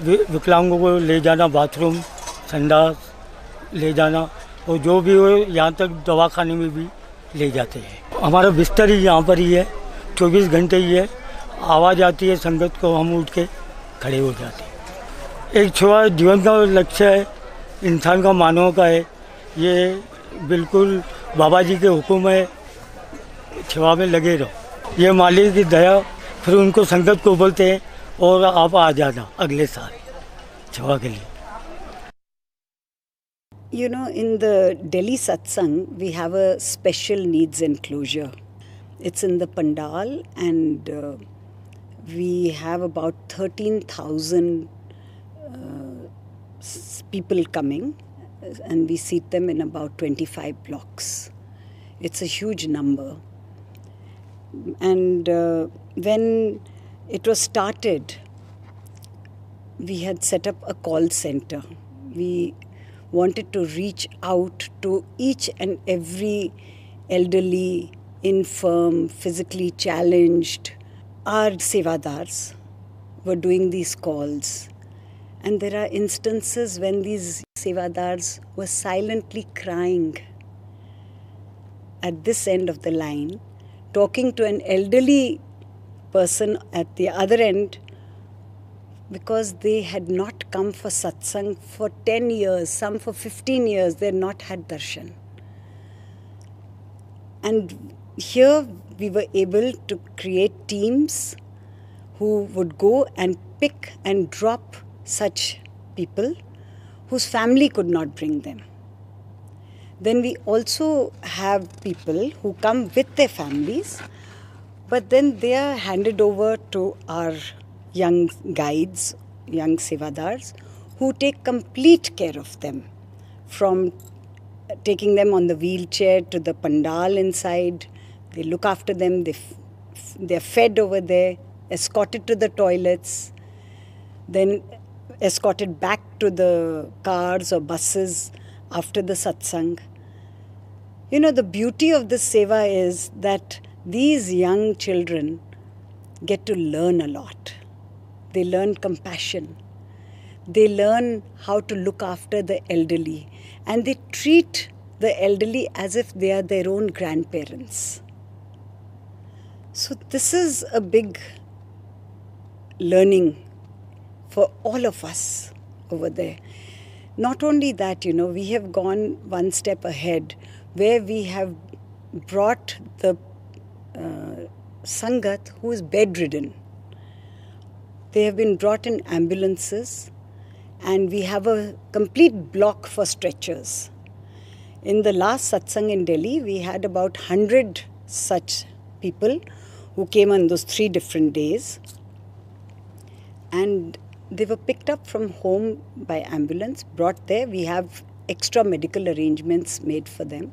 विकलांगों को ले जाना बाथरूम संडास ले जाना और जो भी हो यहाँ तक दवाखाने में भी ले जाते हैं। हमारा बिस्तर ही यहाँ पर ही है, 24 घंटे ही है। आवाज़ आती है संगत को हम उठ के खड़े हो जाते हैं। एक सेवा जीवन का लक्ष्य है, इंसान का मानव का है, ये बिल्कुल बाबा जी के हुक्म है, सेवा में लगे रहो। ये मालिक की दया, फिर उनको संगत को बोलते हैं और आप आ जाना अगले साल सेवा के लिए। You know, in the Delhi satsang, we have a special needs enclosure. It's in the pandal and we have about 13,000 people coming and we seat them in about 25 blocks. It's a huge number. And when it was started, we had set up a call center. We wanted to reach out to each and every elderly, infirm, physically challenged. Our sevadars were doing these calls. And there are instances when these sevadars were silently crying at this end of the line, talking to an elderly person at the other end, because they had not come for satsang for 10 years, some for 15 years, they had not had darshan. And here we were able to create teams who would go and pick and drop such people whose family could not bring them. Then we also have people who come with their families, but then they are handed over to our young guides, young sevadars, who take complete care of them, from taking them on the wheelchair to the pandal inside. They look after them, they're fed over there, escorted to the toilets, then escorted back to the cars or buses after the satsang. You know, the beauty of this seva is that these young children get to learn a lot. They learn compassion. They learn how to look after the elderly. And they treat the elderly as if they are their own grandparents. So this is a big learning for all of us over there. Not only that, you know, we have gone one step ahead where we have brought the Sangat who is bedridden. They have been brought in ambulances, and we have a complete block for stretchers. In the last satsang in Delhi, we had about 100 such people who came on those 3 different days. And they were picked up from home by ambulance, brought there. We have extra medical arrangements made for them.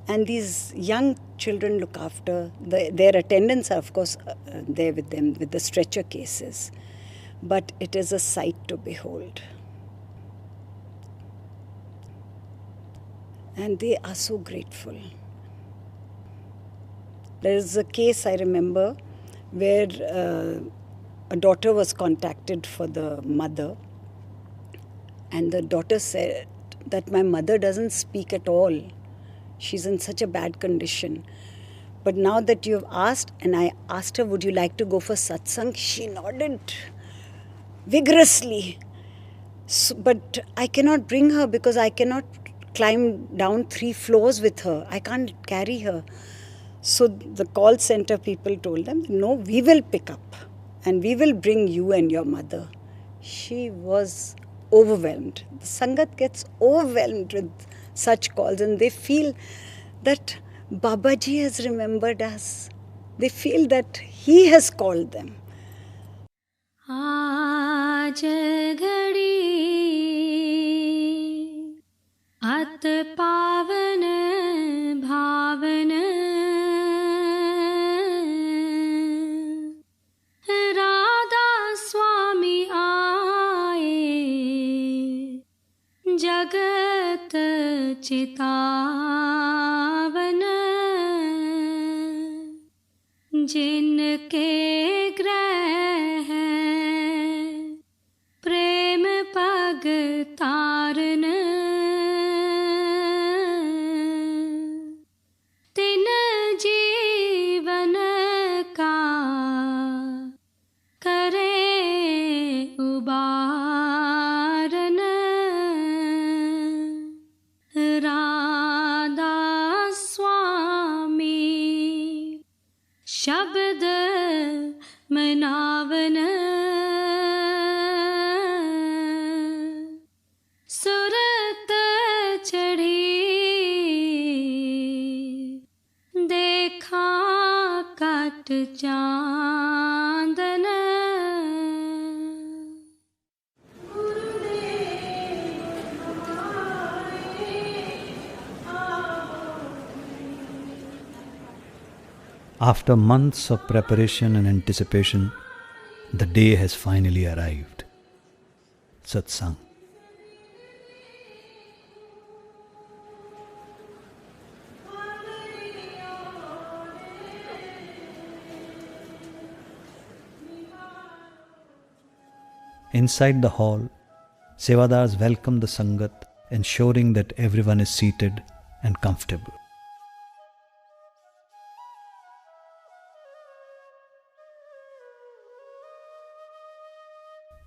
And these young children look after, their attendants are of course there with them with the stretcher cases. But it is a sight to behold. And they are so grateful. There is a case I remember where a daughter was contacted for the mother, and the daughter said that my mother doesn't speak at all. She's in such a bad condition. But now that you've asked, and I asked her, would you like to go for satsang? She nodded vigorously. So, but I cannot bring her because I cannot climb down 3 floors with her. I can't carry her. So the call center people told them, no, we will pick up and we will bring you and your mother. She was overwhelmed. The Sangat gets overwhelmed with such calls, and they feel that Babaji has remembered us. They feel that he has called them. आज घड़ी अत पावन भावन राधा स्वामी आए जगत चितावन जिनके ग्रह प्रेम पग तारन तिन जीवन का करे उबारन राधा स्वामी शब्द मनावन सुरत चढ़ी देखा cut Chandan After months of preparation and anticipation, the day has finally arrived. Satsang. Inside the hall, Sevadars welcome the Sangat, ensuring that everyone is seated and comfortable.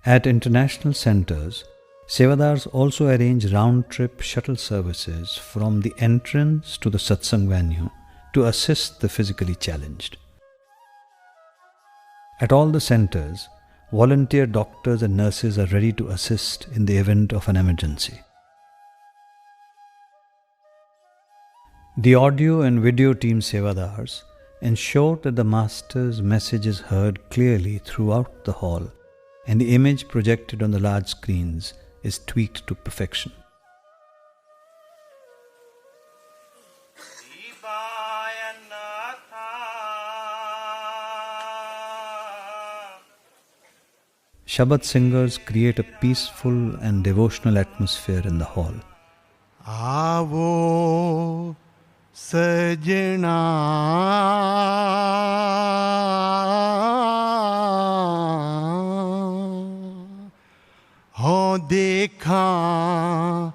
At international centers, Sevadars also arrange round-trip shuttle services from the entrance to the satsang venue to assist the physically challenged. At all the centers, volunteer doctors and nurses are ready to assist in the event of an emergency. The audio and video team Sevadars ensure that the Master's message is heard clearly throughout the hall, and the image projected on the large screens is tweaked to perfection. Shabad singers create a peaceful and devotional atmosphere in the hall. Aavo sajna ho dekha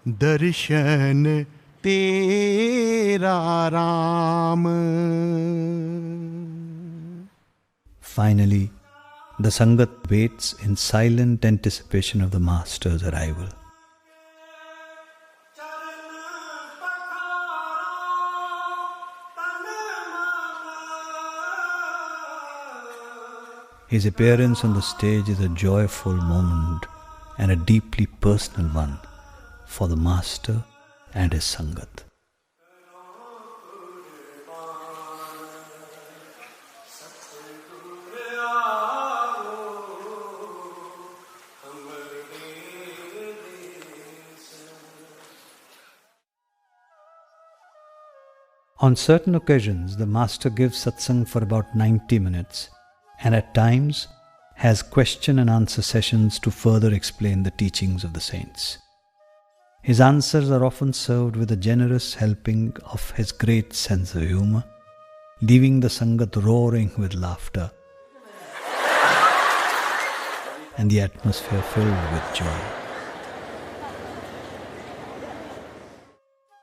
darshan tera Ram. Finally, the Sangat waits in silent anticipation of the Master's arrival. His appearance on the stage is a joyful moment and a deeply personal one for the Master and his Sangat. On certain occasions, the Master gives satsang for about 90 minutes and at times has question and answer sessions to further explain the teachings of the saints. His answers are often served with a generous helping of his great sense of humor, leaving the Sangat roaring with laughter and the atmosphere filled with joy.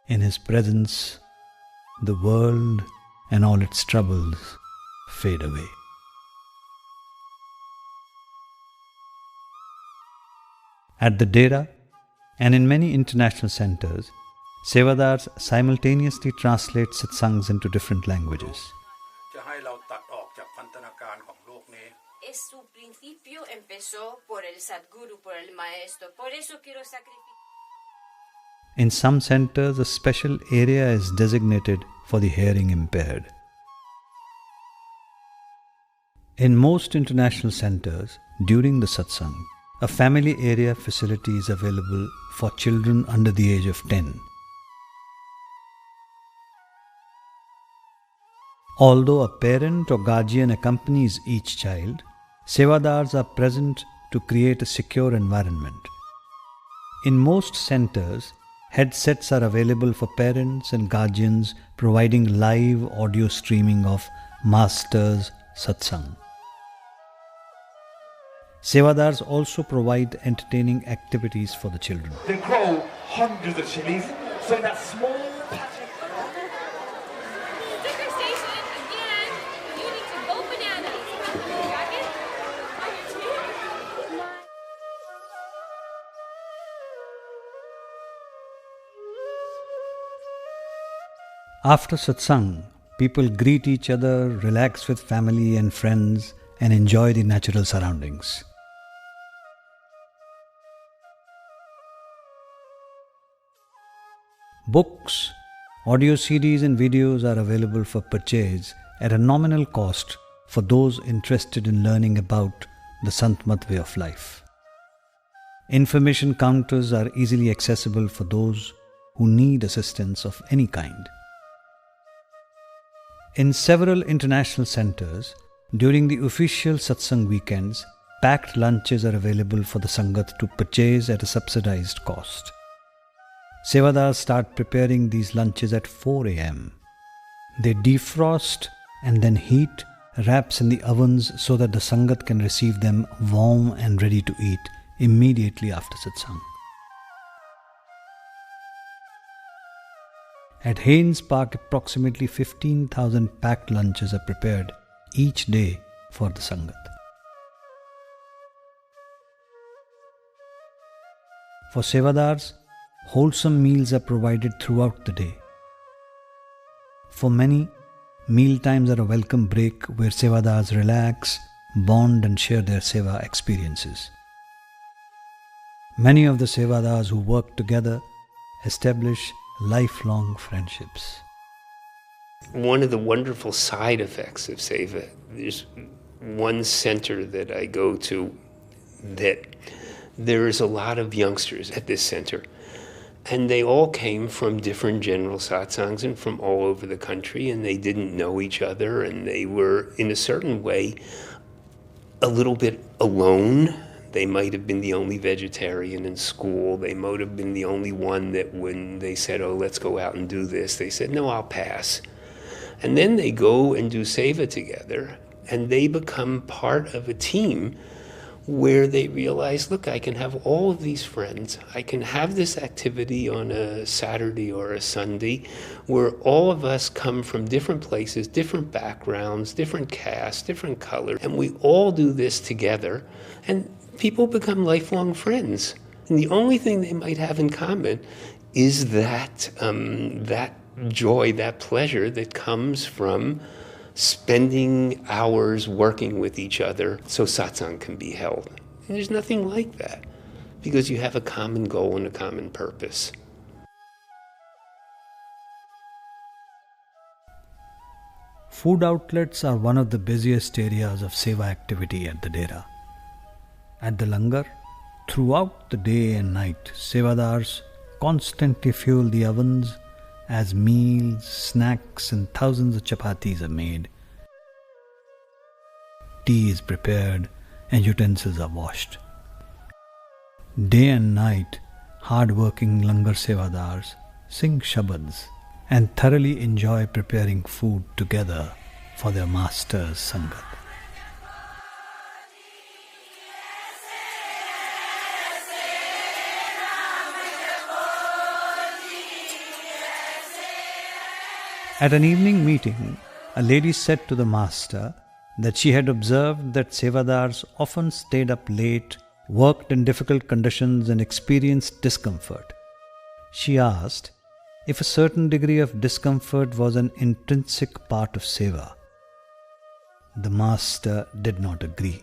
In his presence, the world and all its troubles fade away. At the Dera and in many international centers, Sevadars simultaneously translate satsangs into different languages. Es su principio empezó por el Sadguru, por el Maestro. Por eso quiero sacrificar. In some centers, a special area is designated for the hearing impaired. In most international centers, during the satsang, a family area facility is available for children under the age of 10. Although a parent or guardian accompanies each child, Sevadars are present to create a secure environment. In most centers, headsets are available for parents and guardians, providing live audio streaming of Master's satsang. Sevadars also provide entertaining activities for the children. They grow hundreds of chilies, so in that small patch. After satsang, people greet each other, relax with family and friends, and enjoy the natural surroundings. Books, audio CDs and videos are available for purchase at a nominal cost for those interested in learning about the Santmat way of life. Information counters are easily accessible for those who need assistance of any kind. In several international centers, during the official satsang weekends, packed lunches are available for the Sangat to purchase at a subsidized cost. Sevadars start preparing these lunches at 4 a.m. They defrost and then heat wraps in the ovens so that the Sangat can receive them warm and ready to eat immediately after satsang. At Haynes Park, approximately 15,000 packed lunches are prepared each day for the Sangat. For Sevadars, wholesome meals are provided throughout the day. For many, meal times are a welcome break where Sevadars relax, bond and share their Seva experiences. Many of the Sevadars who work together establish lifelong friendships. One of the wonderful side effects of Seva, there's one center that I go to that there is a lot of youngsters at this center. And they all came from different general satsangs and from all over the country, and they didn't know each other, and they were, in a certain way, a little bit alone. They might have been the only vegetarian in school. They might have been the only one that when they said, oh, let's go out and do this, they said, no, I'll pass. And then they go and do Seva together, and they become part of a team where they realize, look, I can have all of these friends. I can have this activity on a Saturday or a Sunday where all of us come from different places, different backgrounds, different castes, different colors, and we all do this together, and people become lifelong friends. And the only thing they might have in common is that, that joy, that pleasure that comes from spending hours working with each other so satsang can be held. And there's nothing like that, because you have a common goal and a common purpose. Food outlets are one of the busiest areas of Seva activity at the Dera. At the langar, throughout the day and night, Sevadars constantly fuel the ovens as meals, snacks and thousands of chapatis are made. Tea is prepared and utensils are washed. Day and night, hard-working langar Sevadars sing shabads and thoroughly enjoy preparing food together for their master's sangat. At an evening meeting, a lady said to the master that she had observed that Sevadars often stayed up late, worked in difficult conditions and experienced discomfort. She asked if a certain degree of discomfort was an intrinsic part of Seva. The master did not agree.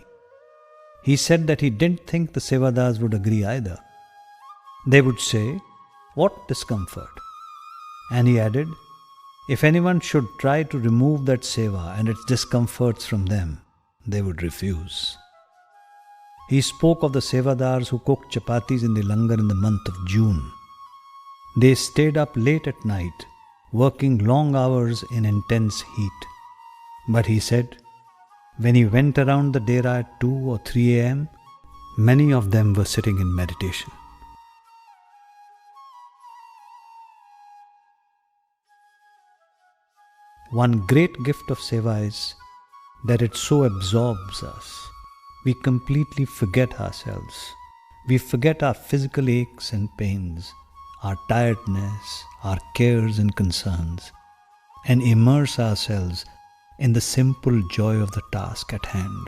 He said that he didn't think the Sevadars would agree either. They would say, "What discomfort?" And he added, if anyone should try to remove that seva and its discomforts from them, they would refuse. He spoke of the sevadars who cooked chapatis in the langar in the month of June. They stayed up late at night, working long hours in intense heat. But he said, when he went around the dera at 2 or 3 a.m., many of them were sitting in meditation. One great gift of Seva is that it so absorbs us. We completely forget ourselves. We forget our physical aches and pains, our tiredness, our cares and concerns, and immerse ourselves in the simple joy of the task at hand.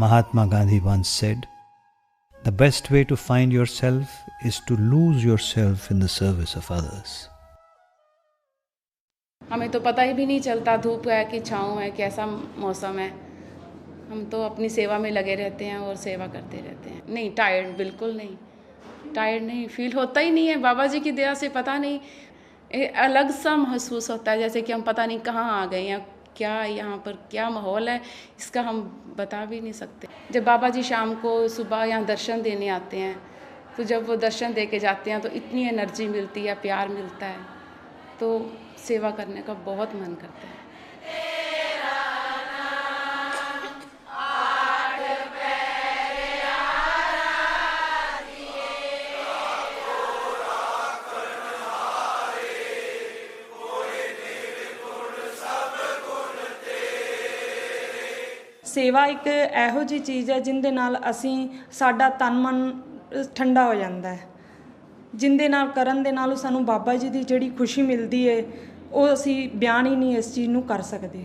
Mahatma Gandhi once said, "The best way to find yourself is to lose yourself in the service of others." हमें तो पता ही भी नहीं चलता धूप है कि छाँव है, कैसा मौसम है। हम तो अपनी सेवा में लगे रहते हैं और सेवा करते रहते हैं। नहीं, टायर्ड बिल्कुल नहीं, टायर्ड नहीं फील होता ही नहीं है। बाबा जी की दया से पता नहीं अलग सा महसूस होता है, जैसे कि हम पता नहीं कहाँ आ गए हैं, क्या यहाँ पर क्या माहौल है, इसका हम बता भी नहीं सकते। जब बाबा जी शाम को सुबह यहाँ दर्शन देने आते हैं, तो जब वो दर्शन दे के जाते हैं तो इतनी एनर्जी मिलती है, प्यार मिलता है, तो सेवा करने का बहुत मन करता है। सेवा एक ਇਹੋ ਜਿਹੀ ਚੀਜ਼ ਹੈ ਜਿੰਦੇ ਨਾਲ ਅਸੀਂ ਸਾਡਾ ਤਨ ਮਨ ਠੰਡਾ ਹੋ ਜਾਂਦਾ ਹੈ, ਜਿੰਦੇ ਨਾਲ ਕਰਨ ਦੇ ਨਾਲ ਸਾਨੂੰ ਬਾਬਾ ਜੀ ਦੀ ਜਿਹੜੀ ਖੁਸ਼ੀ ਮਿਲਦੀ ਹੈ ਉਹ ਅਸੀਂ ਬਿਆਨ ਹੀ ਨਹੀਂ ਇਸ ਚੀਜ਼ ਨੂੰ ਕਰ ਸਕਦੇ।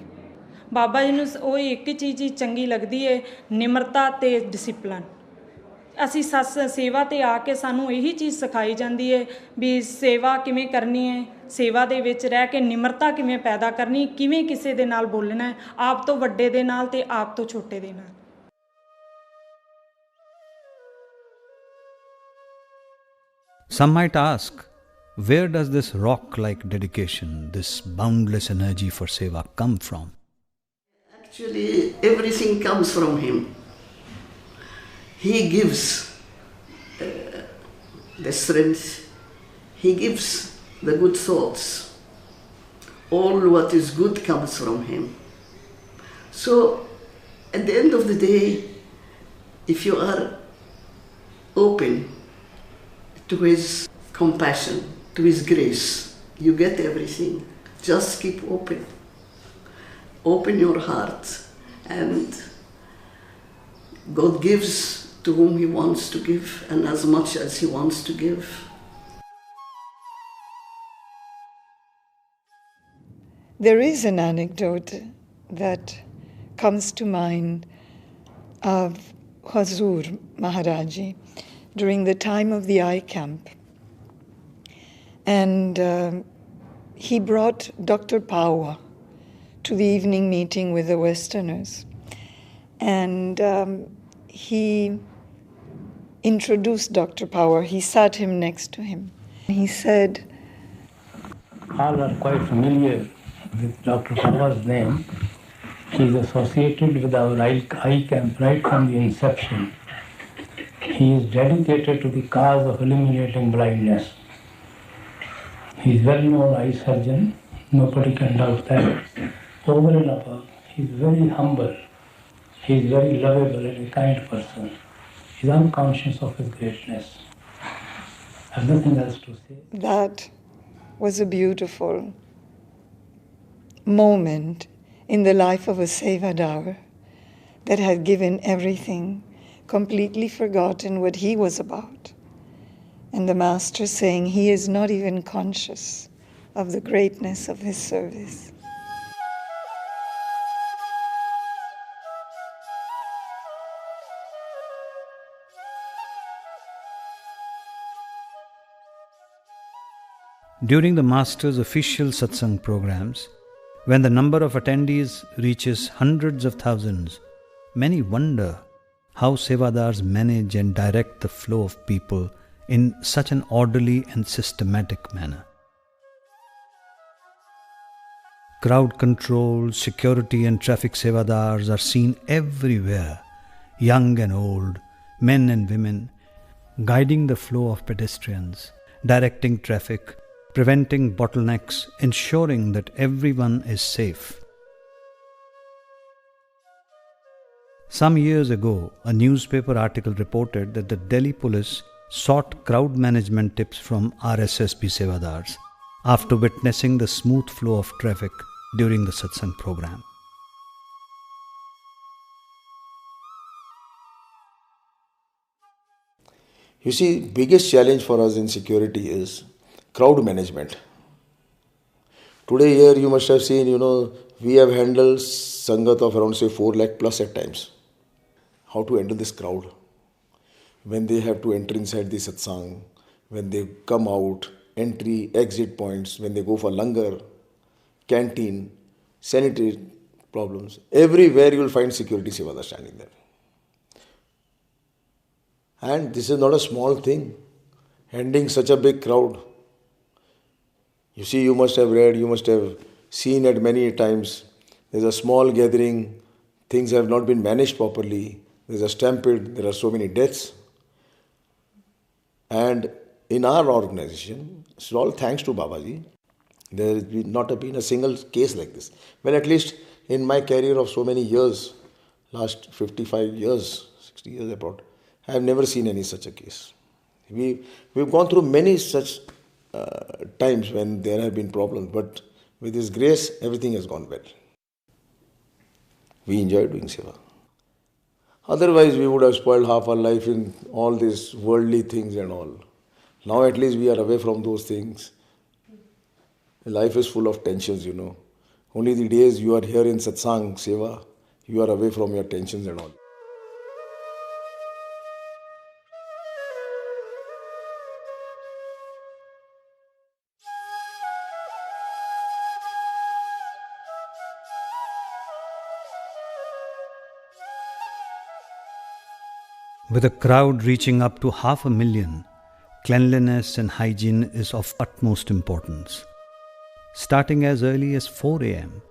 ਬਾਬਾ ਜੀ ਨੂੰ ਉਹ ਇੱਕ ਚੀਜ਼ ਹੀ ਚੰਗੀ ਲੱਗਦੀ ਹੈ, ਨਿਮਰਤਾ ਤੇ ਡਿਸਪਲਿਨ। ਅਸੀਂ ਸੇਵਾ ਤੇ ਆ ਕੇ ਸਾਨੂੰ ਇਹੀ ਚੀਜ਼ ਸਿਖਾਈ ਜਾਂਦੀ ਹੈ ਵੀ ਸੇਵਾ ਕਿਵੇਂ ਕਰਨੀ ਹੈ, ਸੇਵਾ ਦੇ ਵਿੱਚ ਰਹਿ ਕੇ ਨਿਮਰਤਾ ਕਿਵੇਂ ਪੈਦਾ ਕਰਨੀ, ਕਿਵੇਂ ਕਿਸੇ ਦੇ ਨਾਲ ਬੋਲਣਾ ਹੈ, ਆਪ ਤੋਂ ਵੱਡੇ ਦੇ ਨਾਲ ਤੇ ਆਪ ਤੋਂ ਛੋਟੇ ਦੇ ਨਾਲ। Some might ask, where does this rock-like dedication, this boundless energy for seva come from? Actually, everything comes from him. He gives the strength, he gives the good thoughts. All what is good comes from him. So, at the end of the day, if you are open to his compassion, to his grace, you get everything. Just keep open. Open your heart, and God gives to whom he wants to give and as much as he wants to give. There is an anecdote that comes to mind of Hazur Maharaji during the time of the eye camp. And he brought Dr. Power to the evening meeting with the Westerners. And he introduced Dr. Power. He sat him next to him. He said, all are quite familiar with Dr. Power's name. He is associated with our eye camp right from the inception. He is dedicated to the cause of eliminating blindness. He is well-known eye surgeon, nobody can doubt that. Over and above, he is very humble. He is very lovable and a kind person. He is unconscious of his greatness. I have nothing else to say. That was a beautiful moment in the life of a Sevadar that had given everything, completely forgotten what he was about. And the Master saying he is not even conscious of the greatness of his service. During the Master's official satsang programs, when the number of attendees reaches hundreds of thousands, many wonder how Sevadars manage and direct the flow of people in such an orderly and systematic manner. Crowd control, security and traffic Sevadars are seen everywhere, young and old, men and women, guiding the flow of pedestrians, directing traffic, preventing bottlenecks, ensuring that everyone is safe. Some years ago, a newspaper article reported that the Delhi police sought crowd management tips from RSSB Sevadars after witnessing the smooth flow of traffic during the satsang program. You see, biggest challenge for us in security is crowd management. Today here you must have seen, we have handled Sangat of around say 4 lakh plus at times. How to handle this crowd? When they have to enter inside the satsang, when they come out, entry, exit points, when they go for langar, canteen, sanitary problems, everywhere you will find security sevadar standing there. And this is not a small thing, handling such a big crowd. You see, you must have read, you must have seen it many times. There's a small gathering, things have not been managed properly, there's a stampede, there are so many deaths. And in our organization, it's all thanks to Babaji, there has not been a single case like this. Well, at least in my career of so many years, last 55 years, 60 years about, I have never seen any such a case. We've gone through many such times when there have been problems, but with His grace, everything has gone well. We enjoy doing Seva. Otherwise, we would have spoiled half our life in all these worldly things and all. Now at least we are away from those things. Life is full of tensions, Only the days you are here in satsang, Seva, you are away from your tensions and all. With a crowd reaching up to 500,000, cleanliness and hygiene is of utmost importance. Starting as early as 4 a.m.,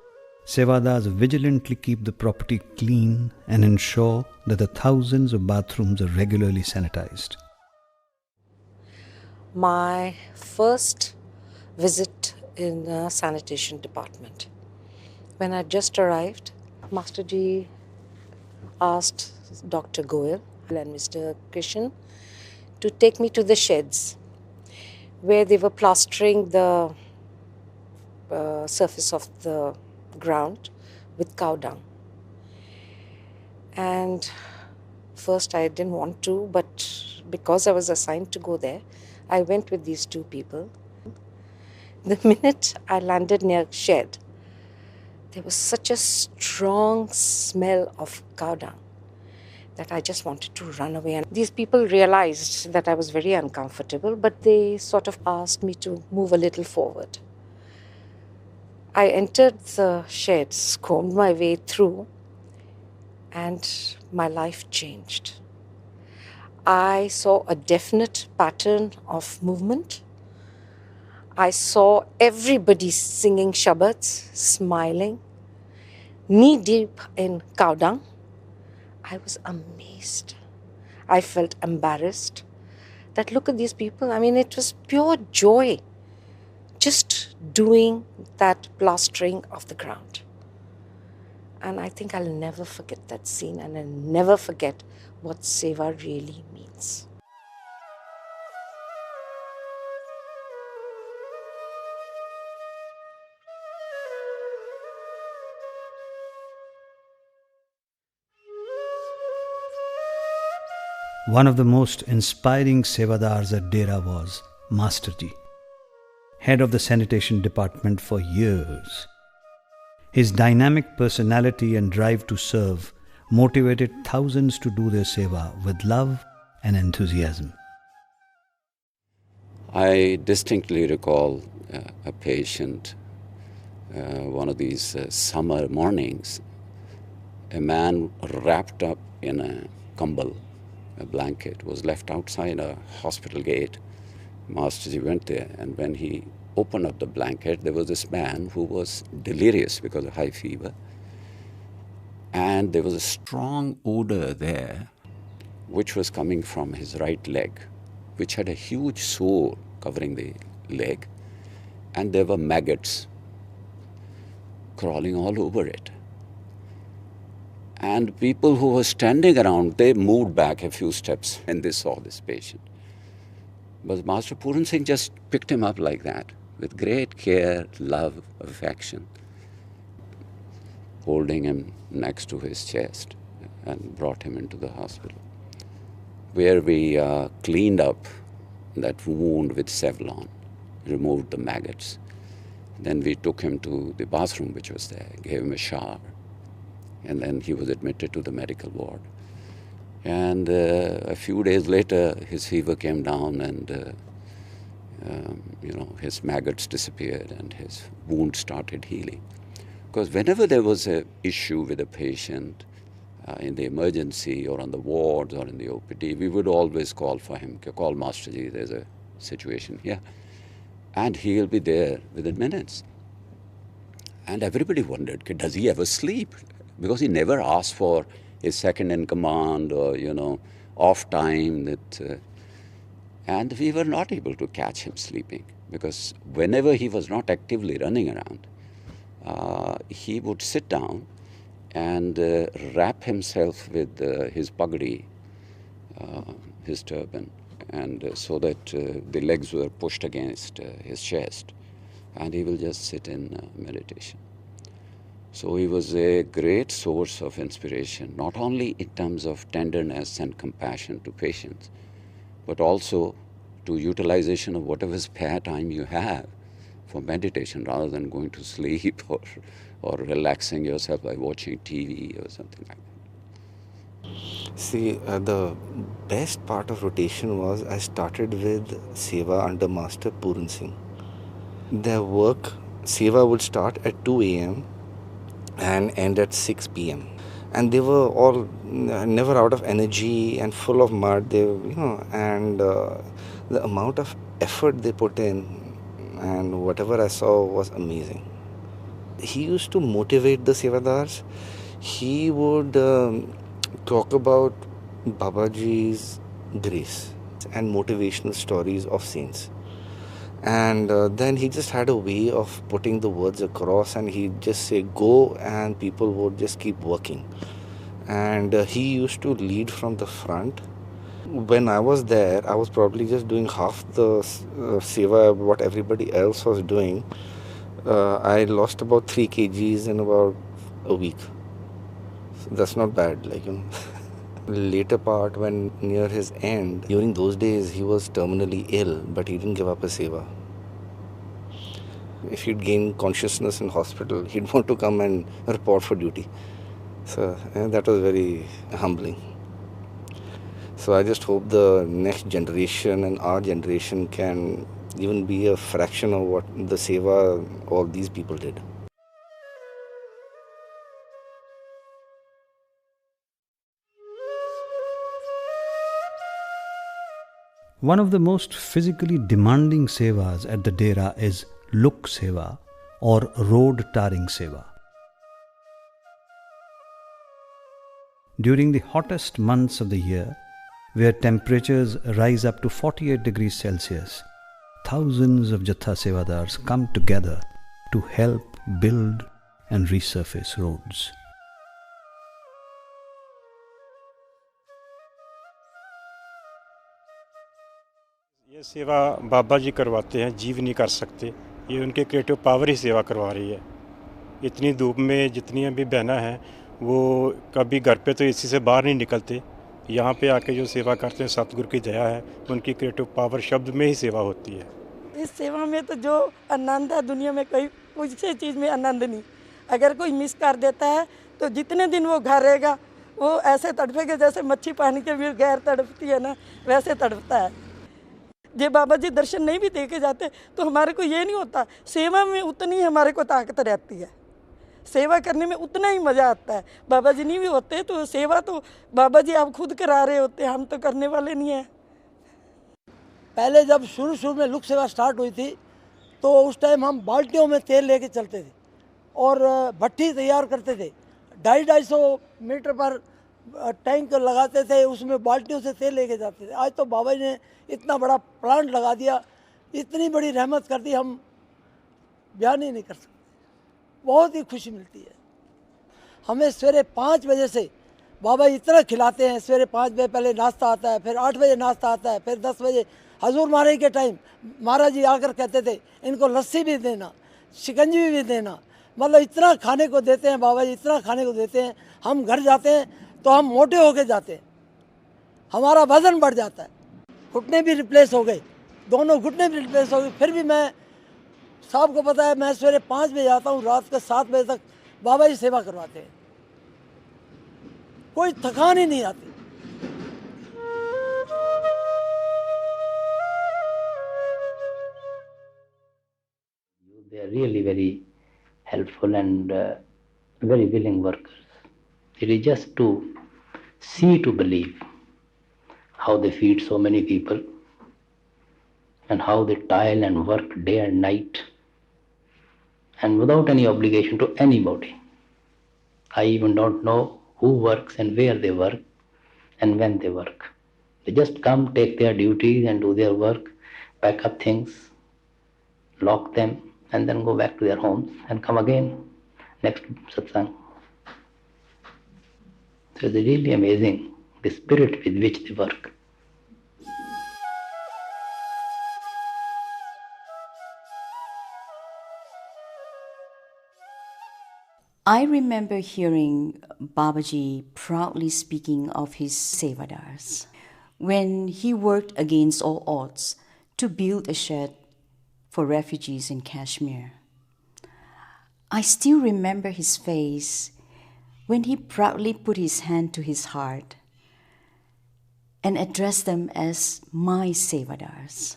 Sevadars vigilantly keep the property clean and ensure that the thousands of bathrooms are regularly sanitized. My first visit in the sanitation department. When I just arrived, Masterji asked Dr. Goel and Mr. Krishan to take me to the sheds where they were plastering the surface of the ground with cow dung. And first I didn't want to, but because I was assigned to go there, I went with these two people. The minute I landed near shed, there was such a strong smell of cow dung that I just wanted to run away. And these people realized that I was very uncomfortable, but they sort of asked me to move a little forward. I entered the sheds, combed my way through, and my life changed. I saw a definite pattern of movement. I saw everybody singing Shabads, smiling, knee deep in cow dung. I was amazed. I felt embarrassed that look at these people. I mean, it was pure joy just doing that plastering of the ground. And I think I'll never forget that scene, and I'll never forget what Seva really means. One of the most inspiring Sevadars at Dera was Masterji, head of the sanitation department for years. His dynamic personality and drive to serve motivated thousands to do their seva with love and enthusiasm. I distinctly recall a patient, one of these summer mornings, a man wrapped up in a kambal, a blanket, was left outside a hospital gate. Masterji went there, and when he opened up the blanket, there was this man who was delirious because of high fever. And there was a strong odor there, which was coming from his right leg, which had a huge sore covering the leg. And there were maggots crawling all over it. And people who were standing around, they moved back a few steps when they saw this patient. But Master Puran Singh just picked him up like that, with great care, love, affection, holding him next to his chest and brought him into the hospital, where we cleaned up that wound with Sevlon, removed the maggots. Then we took him to the bathroom which was there, gave him a shower, and then he was admitted to the medical ward. And a few days later, his fever came down, and his maggots disappeared and his wound started healing. Because whenever there was an issue with a patient in the emergency or on the wards or in the OPD, we would always call for him, call Masterji, there's a situation here. And he'll be there within minutes. And everybody wondered, does he ever sleep? Because he never asked for his second in command or, off time. And we were not able to catch him sleeping, because whenever he was not actively running around, he would sit down and wrap himself with his pagadi, his turban, and so that the legs were pushed against his chest, and he will just sit in meditation. So he was a great source of inspiration, not only in terms of tenderness and compassion to patients, but also to utilization of whatever spare time you have for meditation, rather than going to sleep or relaxing yourself by watching TV or something like that. See, the best part of rotation was I started with Seva under Master Puran Singh. Their work, Seva would start at 2 a.m. and end at 6 p.m. And they were all never out of energy and full of mud. And the amount of effort they put in and whatever I saw was amazing. He used to motivate the Sevadars. He would talk about Babaji's grace and motivational stories of saints. And then he just had a way of putting the words across, and he'd just say, go, and people would just keep working. And he used to lead from the front. When I was there, I was probably just doing half the seva what everybody else was doing. I lost about 3 kgs in about a week. So that's not bad, Later part, when near his end, during those days, he was terminally ill, but he didn't give up his seva. If he'd gain consciousness in hospital, he'd want to come and report for duty. So that was very humbling. So I just hope the next generation and our generation can even be a fraction of what the seva all these people did. One of the most physically demanding sevas at the Dera is Luk Seva or road tarring Seva. During the hottest months of the year, where temperatures rise up to 48 degrees Celsius, thousands of Jatha Sevadars come together to help build and resurface roads. ये सेवा बाबा जी करवाते हैं, जीव नहीं कर सकते। ये उनके क्रिएटिव पावर ही सेवा करवा रही है। इतनी धूप में जितनी भी बहना है वो कभी घर पे तो एसी से बाहर नहीं निकलते, यहाँ पे आके जो सेवा करते हैं सतगुरु की दया है, उनकी क्रिएटिव पावर शब्द में ही सेवा होती है। इस सेवा में तो जो आनंद है दुनिया में कोई से चीज़ में आनंद नहीं। अगर कोई मिस कर देता है तो जितने दिन वो घर रहेगा वो ऐसे तड़पेगा जैसे मच्छी पानी के भी गैर तड़पती है ना, वैसे तड़पता है। जे बाबा जी दर्शन नहीं भी दे के जाते तो हमारे को ये नहीं होता, सेवा में उतनी हमारे को ताकत रहती है, सेवा करने में उतना ही मज़ा आता है। बाबा जी नहीं भी होते तो सेवा तो बाबा जी आप खुद करा रहे होते, हम तो करने वाले नहीं हैं। पहले जब शुरू में लुक सेवा स्टार्ट हुई थी तो उस टाइम हम बाल्टियों में तेल लेके चलते थे और भट्टी तैयार करते थे। 250-250 मीटर पर टैंक लगाते थे, उसमें बाल्टियों से तेल लेके जाते थे। आज तो बाबा जी ने इतना बड़ा प्लांट लगा दिया, इतनी बड़ी रहमत कर दी, हम बयान ही नहीं कर सकते। बहुत ही खुशी मिलती है हमें। सवेरे 5 बजे से बाबा इतना खिलाते हैं। सवेरे 5 बजे पहले नाश्ता आता है, फिर 8 बजे नाश्ता आता है, फिर 10 बजे हजूर महाराज के टाइम महाराज जी आकर कहते थे इनको लस्सी भी देना, शिकंजी भी देना। मतलब इतना खाने को देते हैं बाबा जी, इतना खाने को देते हैं। हम घर जाते हैं तो हम मोटे होके जाते हैं, हमारा वजन बढ़ जाता है। घुटने भी रिप्लेस हो गए, दोनों घुटने भी रिप्लेस हो गए। फिर भी मैं, साहब को पता है, मैं सवेरे 5 बजे आता हूँ, रात के 7 बजे तक बाबा जी सेवा करवाते हैं। कोई थकान ही नहीं आती। They are really very helpful and very willing workers. It is just to see to believe how they feed so many people and how they toil and work day and night and without any obligation to anybody. I even don't know who works and where they work and when they work. They just come, take their duties and do their work, pack up things, lock them, and then go back to their homes and come again next satsang. So it's really amazing the spirit with which they work. I remember hearing Babaji proudly speaking of his Sevadars when he worked against all odds to build a shed for refugees in Kashmir. I still remember his face when he proudly put his hand to his heart and addressed them as my Sevadars.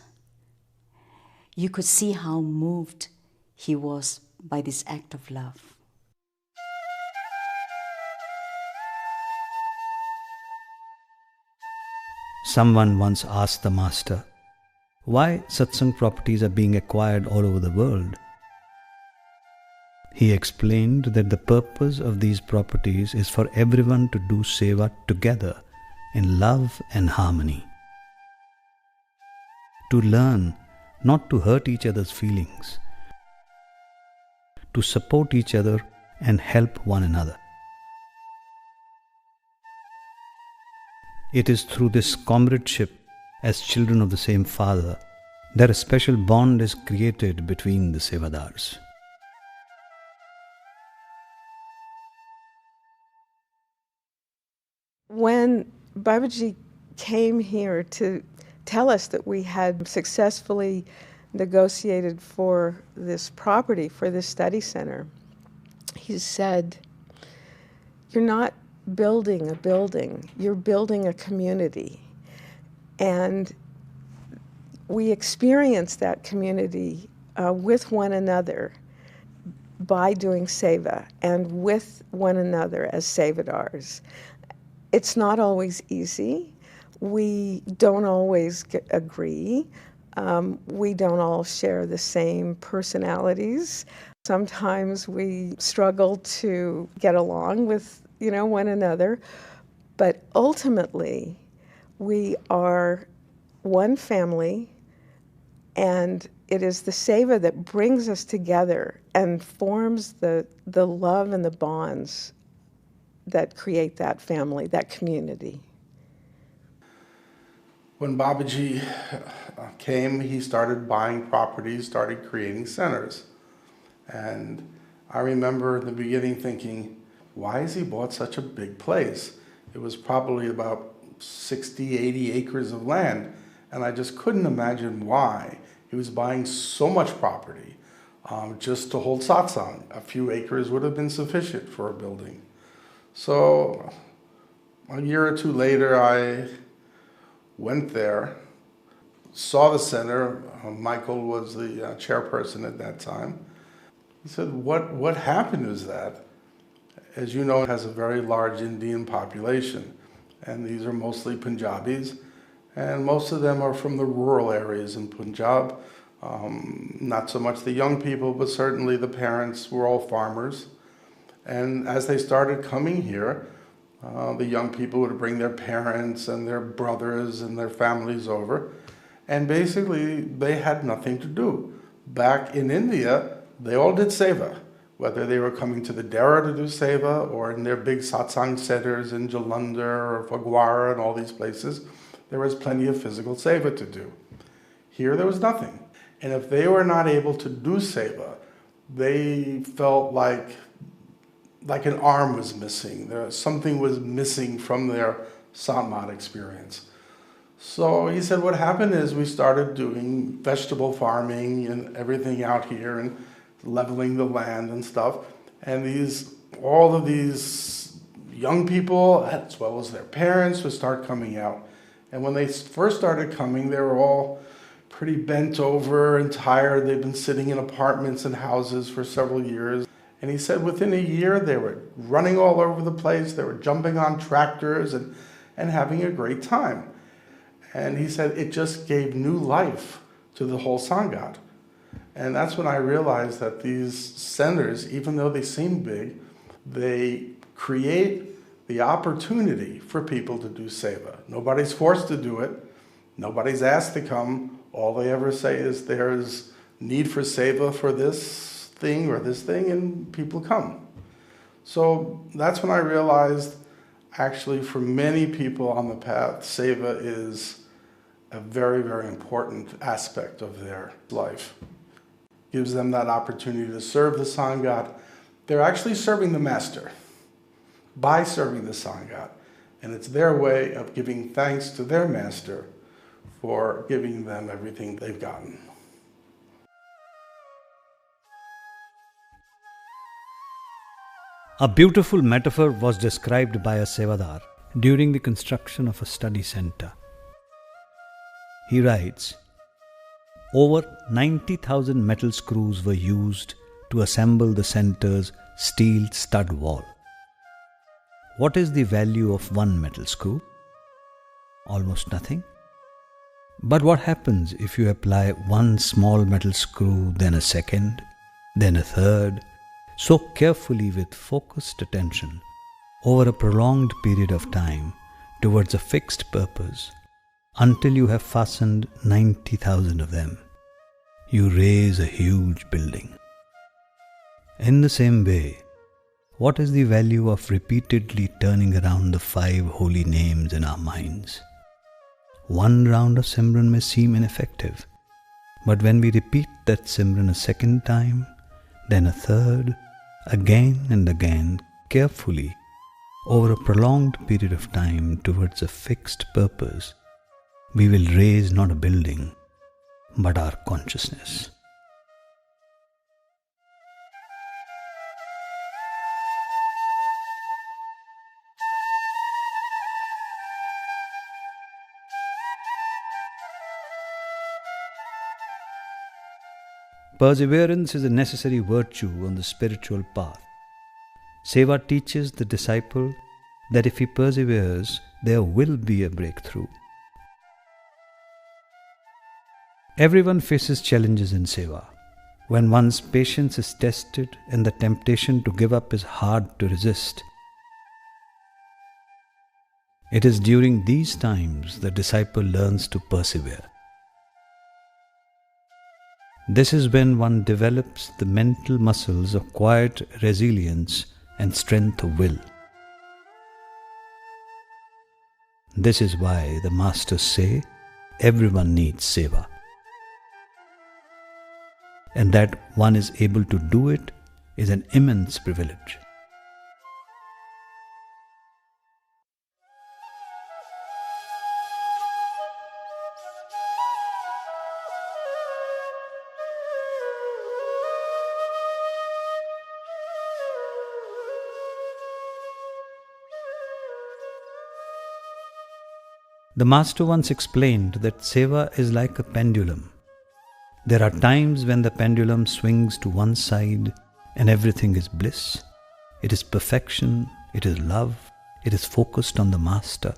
You could see how moved he was by this act of love. Someone once asked the Master, why satsang properties are being acquired all over the world? He explained that the purpose of these properties is for everyone to do seva together in love and harmony. To learn not to hurt each other's feelings, to support each other and help one another. It is through this comradeship as children of the same Father that a special bond is created between the Sevadars. When Babaji came here to tell us that we had successfully negotiated for this property, for this study center, he said, "You're not building a building, you're building a community." And we experience that community with one another by doing seva and with one another as sevadars. It's not always easy. We don't always agree. We don't all share the same personalities. Sometimes we struggle to get along with, one another. But ultimately, we are one family, and it is the Seva that brings us together and forms the love and the bonds that create that family, that community. When Babaji came, he started buying properties, started creating centers. And I remember in the beginning thinking, why has he bought such a big place? It was probably about 60, 80 acres of land. And I just couldn't imagine why he was buying so much property just to hold satsang. A few acres would have been sufficient for a building. So a year or two later, I went there, saw the center. Michael was the chairperson at that time. He said, what happened is that, as you know, it has a very large Indian population, and these are mostly Punjabis, and most of them are from the rural areas in Punjab. Not so much the young people, but certainly the parents were all farmers. And as they started coming here, the young people would bring their parents and their brothers and their families over, and basically they had nothing to do. Back in India, they all did Seva, whether they were coming to the Dera to do Seva or in their big satsang centers in Jalandhar or Phagwara and all these places. There was plenty of physical Seva to do. Here there was nothing. And if they were not able to do Seva, they felt like an arm was missing. Something was missing from their samadhi experience. So he said what happened is we started doing vegetable farming and everything out here and leveling the land and stuff. And all of these young people, as well as their parents, would start coming out. And when they first started coming, they were all pretty bent over and tired. They'd been sitting in apartments and houses for several years. And he said within a year, they were running all over the place. They were jumping on tractors and having a great time. And he said it just gave new life to the whole Sangat. And that's when I realized that these centers, even though they seem big, they create the opportunity for people to do Seva. Nobody's forced to do it. Nobody's asked to come. All they ever say is there's need for Seva for this thing or this thing, and people come. So that's when I realized, actually, for many people on the path, Seva is a very, very important aspect of their life. Gives them that opportunity to serve the Sangat. They're actually serving the Master by serving the Sangat. And it's their way of giving thanks to their Master for giving them everything they've gotten. A beautiful metaphor was described by a Sevadar during the construction of a study center. He writes, over 90,000 metal screws were used to assemble the center's steel stud wall. What is the value of one metal screw? Almost nothing. But what happens if you apply one small metal screw, then a second, then a third, so carefully with focused attention over a prolonged period of time towards a fixed purpose until you have fastened 90,000 of them? You raise a huge building. In the same way, what is the value of repeatedly turning around the 5 holy names in our minds? One round of Simran may seem ineffective, but when we repeat that Simran a second time, then a third, again and again, carefully, over a prolonged period of time towards a fixed purpose, we will raise not a building, but our consciousness. Perseverance is a necessary virtue on the spiritual path. Seva teaches the disciple that if he perseveres, there will be a breakthrough. Everyone faces challenges in Seva. When one's patience is tested and the temptation to give up is hard to resist, it is during these times the disciple learns to persevere. This is when one develops the mental muscles of quiet resilience and strength of will. This is why the masters say everyone needs Seva. And that one is able to do it is an immense privilege. The master once explained that Seva is like a pendulum. There are times when the pendulum swings to one side and everything is bliss. It is perfection, it is love, it is focused on the master.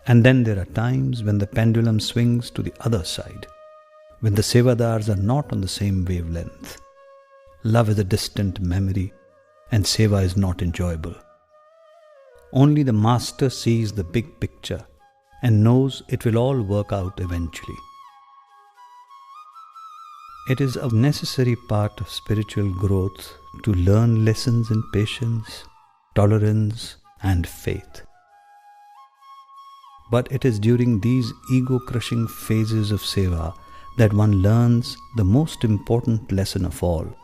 And then there are times when the pendulum swings to the other side, when the Sevadars are not on the same wavelength. Love is a distant memory and Seva is not enjoyable. Only the master sees the big picture and knows it will all work out eventually. It is a necessary part of spiritual growth to learn lessons in patience, tolerance, and faith. But it is during these ego-crushing phases of Seva that one learns the most important lesson of all: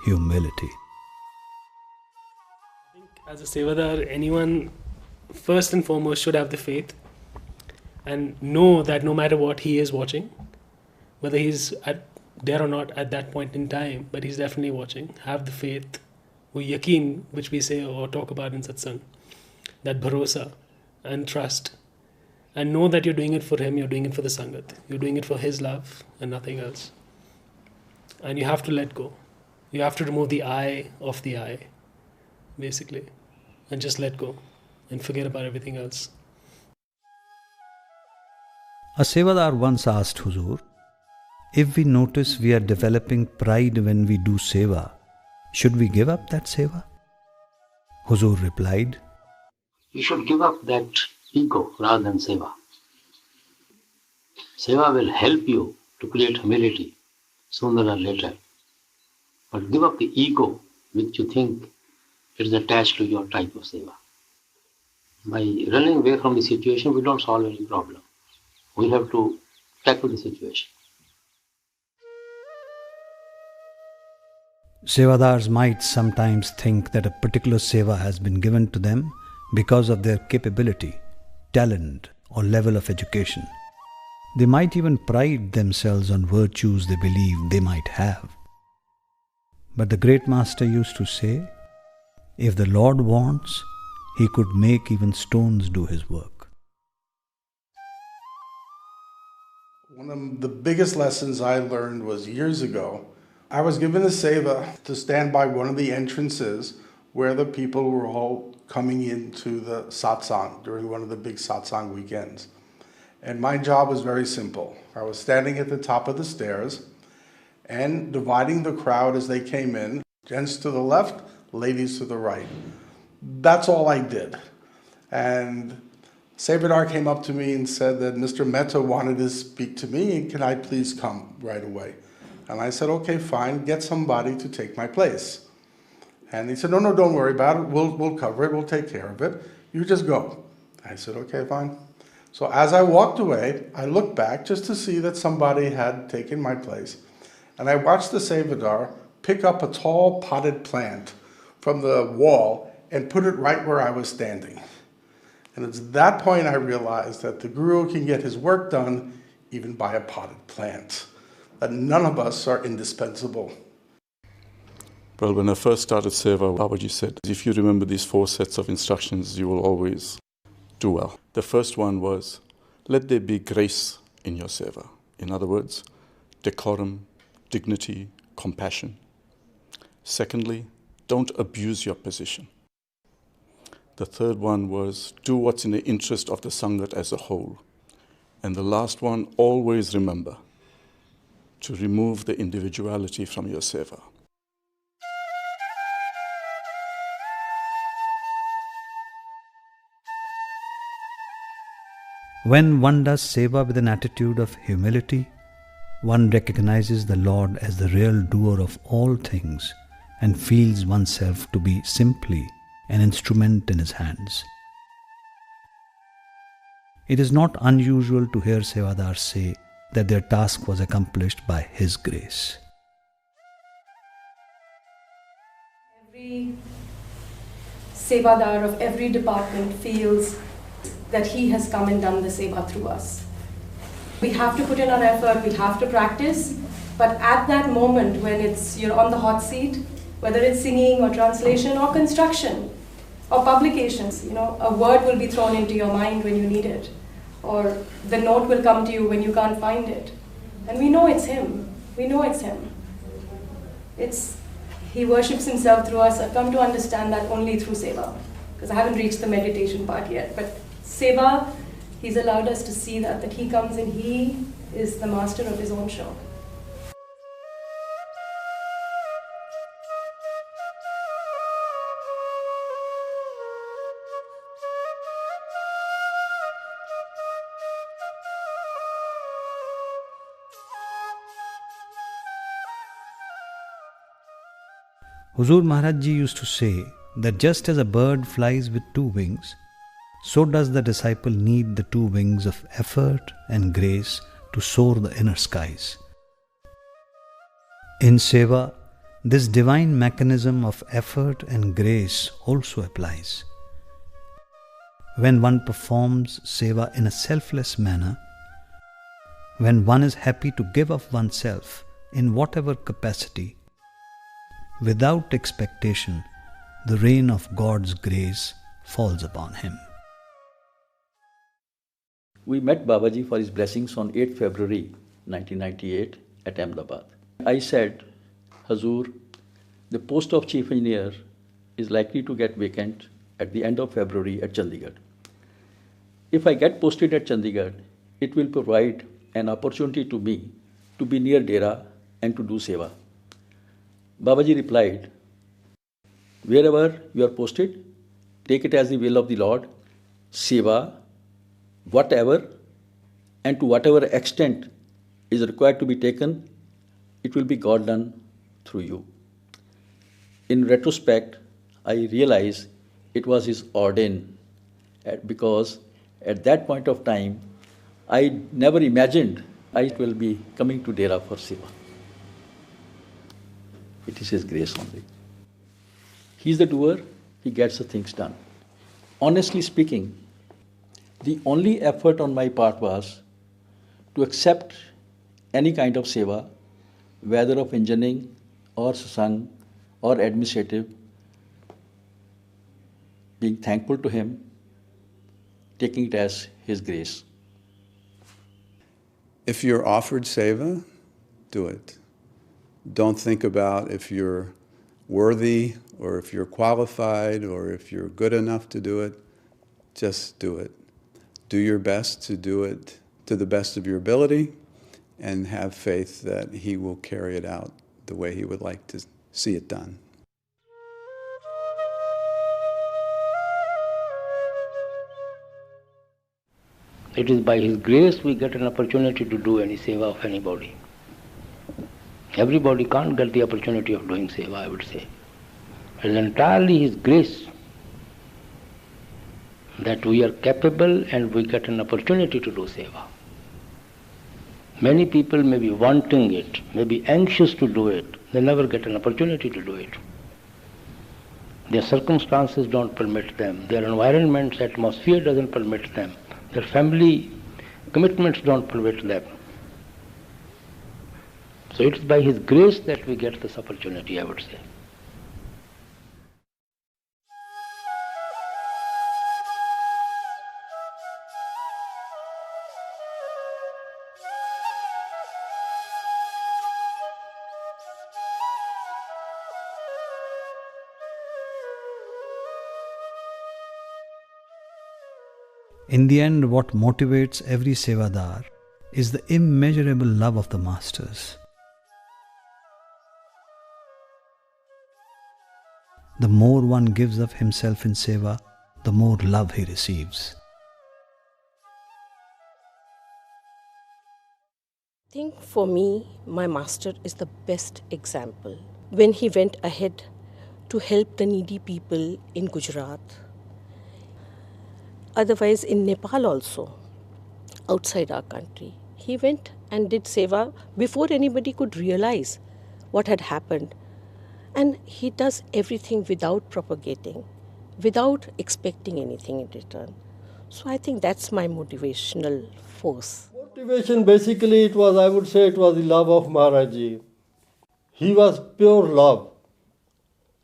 humility. As a Sevadar, anyone first and foremost should have the faith and know that no matter what, he is watching, whether he's there or not at that point in time, but he's definitely watching. Have the faith, or yaqeen, which we say or talk about in satsang, that bharosa and trust, and know that you're doing it for him, you're doing it for the sangat, you're doing it for his love and nothing else. And you have to let go. You have to remove the I of the I, basically, and just let go and forget about everything else. A Sevadar once asked Huzur, if we notice we are developing pride when we do Seva, should we give up that Seva? Huzur replied, You should give up that ego rather than Seva. Seva will help you to create humility sooner or later. But give up the ego which you think is attached to your type of Seva. By running away from the situation, we don't solve any problem. We have to tackle the situation. Sevadars might sometimes think that a particular Seva has been given to them because of their capability, talent, or level of education. They might even pride themselves on virtues they believe they might have. But the great master used to say, if the Lord wants, he could make even stones do his work. One of the biggest lessons I learned was years ago. I was given a seva to stand by one of the entrances where the people were all coming into the satsang during one of the big satsang weekends. And my job was very simple. I was standing at the top of the stairs and dividing the crowd as they came in, gents to the left, ladies to the right. That's all I did. And Sevadar came up to me and said that Mr. Mehta wanted to speak to me, and can I please come right away? And I said, okay, fine, get somebody to take my place. And he said, no, don't worry about it. We'll cover it. We'll take care of it. You just go. I said, okay, fine. So as I walked away, I looked back just to see that somebody had taken my place. And I watched the Sevadar pick up a tall potted plant from the wall and put it right where I was standing. And it's that point I realized that the Guru can get his work done even by a potted plant. That none of us are indispensable. Well, when I first started Seva, Babaji said, if you remember these 4 sets of instructions, you will always do well. The first one was, let there be grace in your Seva. In other words, decorum, dignity, compassion. Secondly, don't abuse your position. The third one was, do what's in the interest of the Sangat as a whole. And the last one, always remember to remove the individuality from your seva. When one does seva with an attitude of humility, one recognizes the Lord as the real doer of all things and feels oneself to be simply an instrument in His hands. It is not unusual to hear Sevadars say that their task was accomplished by His grace. Every Sevadar of every department feels that he has come and done the Seva through us. We have to put in our effort, we have to practice, but at that moment when you're on the hot seat, whether it's singing or translation or construction or publications, a word will be thrown into your mind when you need it, or the note will come to you when you can't find it. And we know it's Him. We know it's Him. He worships Himself through us. I've come to understand that only through Seva, because I haven't reached the meditation part yet. But Seva, He's allowed us to see that He comes and He is the master of His own show. Huzur Maharaj Ji used to say that just as a bird flies with two wings, so does the disciple need the two wings of effort and grace to soar the inner skies. In Seva, this divine mechanism of effort and grace also applies. When one performs Seva in a selfless manner, when one is happy to give of oneself in whatever capacity, without expectation, the rain of God's grace falls upon him. We met Babaji for his blessings on 8th February 1998 at Ahmedabad. I said, Hazur, the post of Chief Engineer is likely to get vacant at the end of February at Chandigarh. If I get posted at Chandigarh, it will provide an opportunity to me to be near Dera and to do Seva. Babaji replied, wherever you are posted, take it as the will of the Lord, Seva, whatever and to whatever extent is required to be taken, it will be God done through you. In retrospect, I realize it was His ordain, because at that point of time, I never imagined I will be coming to Dera for Seva. It is His grace only. He is the doer, He gets the things done. Honestly speaking, the only effort on my part was to accept any kind of Seva, whether of engineering or satsang or administrative, being thankful to Him, taking it as His grace. If you're offered Seva, do it. Don't think about if you're worthy or if you're qualified or if you're good enough to do it. Just do it. Do your best to do it to the best of your ability and have faith that He will carry it out the way He would like to see it done. It is by His grace we get an opportunity to do any seva of anybody. Everybody can't get the opportunity of doing seva, I would say. It is entirely His grace that we are capable and we get an opportunity to do seva. Many people may be wanting it, may be anxious to do it, they never get an opportunity to do it. Their circumstances don't permit them, their environment's atmosphere doesn't permit them, their family commitments don't permit them. So it's by His grace that we get this opportunity, I would say. In the end, what motivates every Sevadar is the immeasurable love of the masters. The more one gives of himself in Seva, the more love he receives. I think for me, my master is the best example. When he went ahead to help the needy people in Gujarat, otherwise in Nepal also, outside our country, he went and did Seva before anybody could realize what had happened. And he does everything without propagating, without expecting anything in return. So I think that's my motivational force. Motivation, basically, I would say it was the love of Maharaji. He was pure love.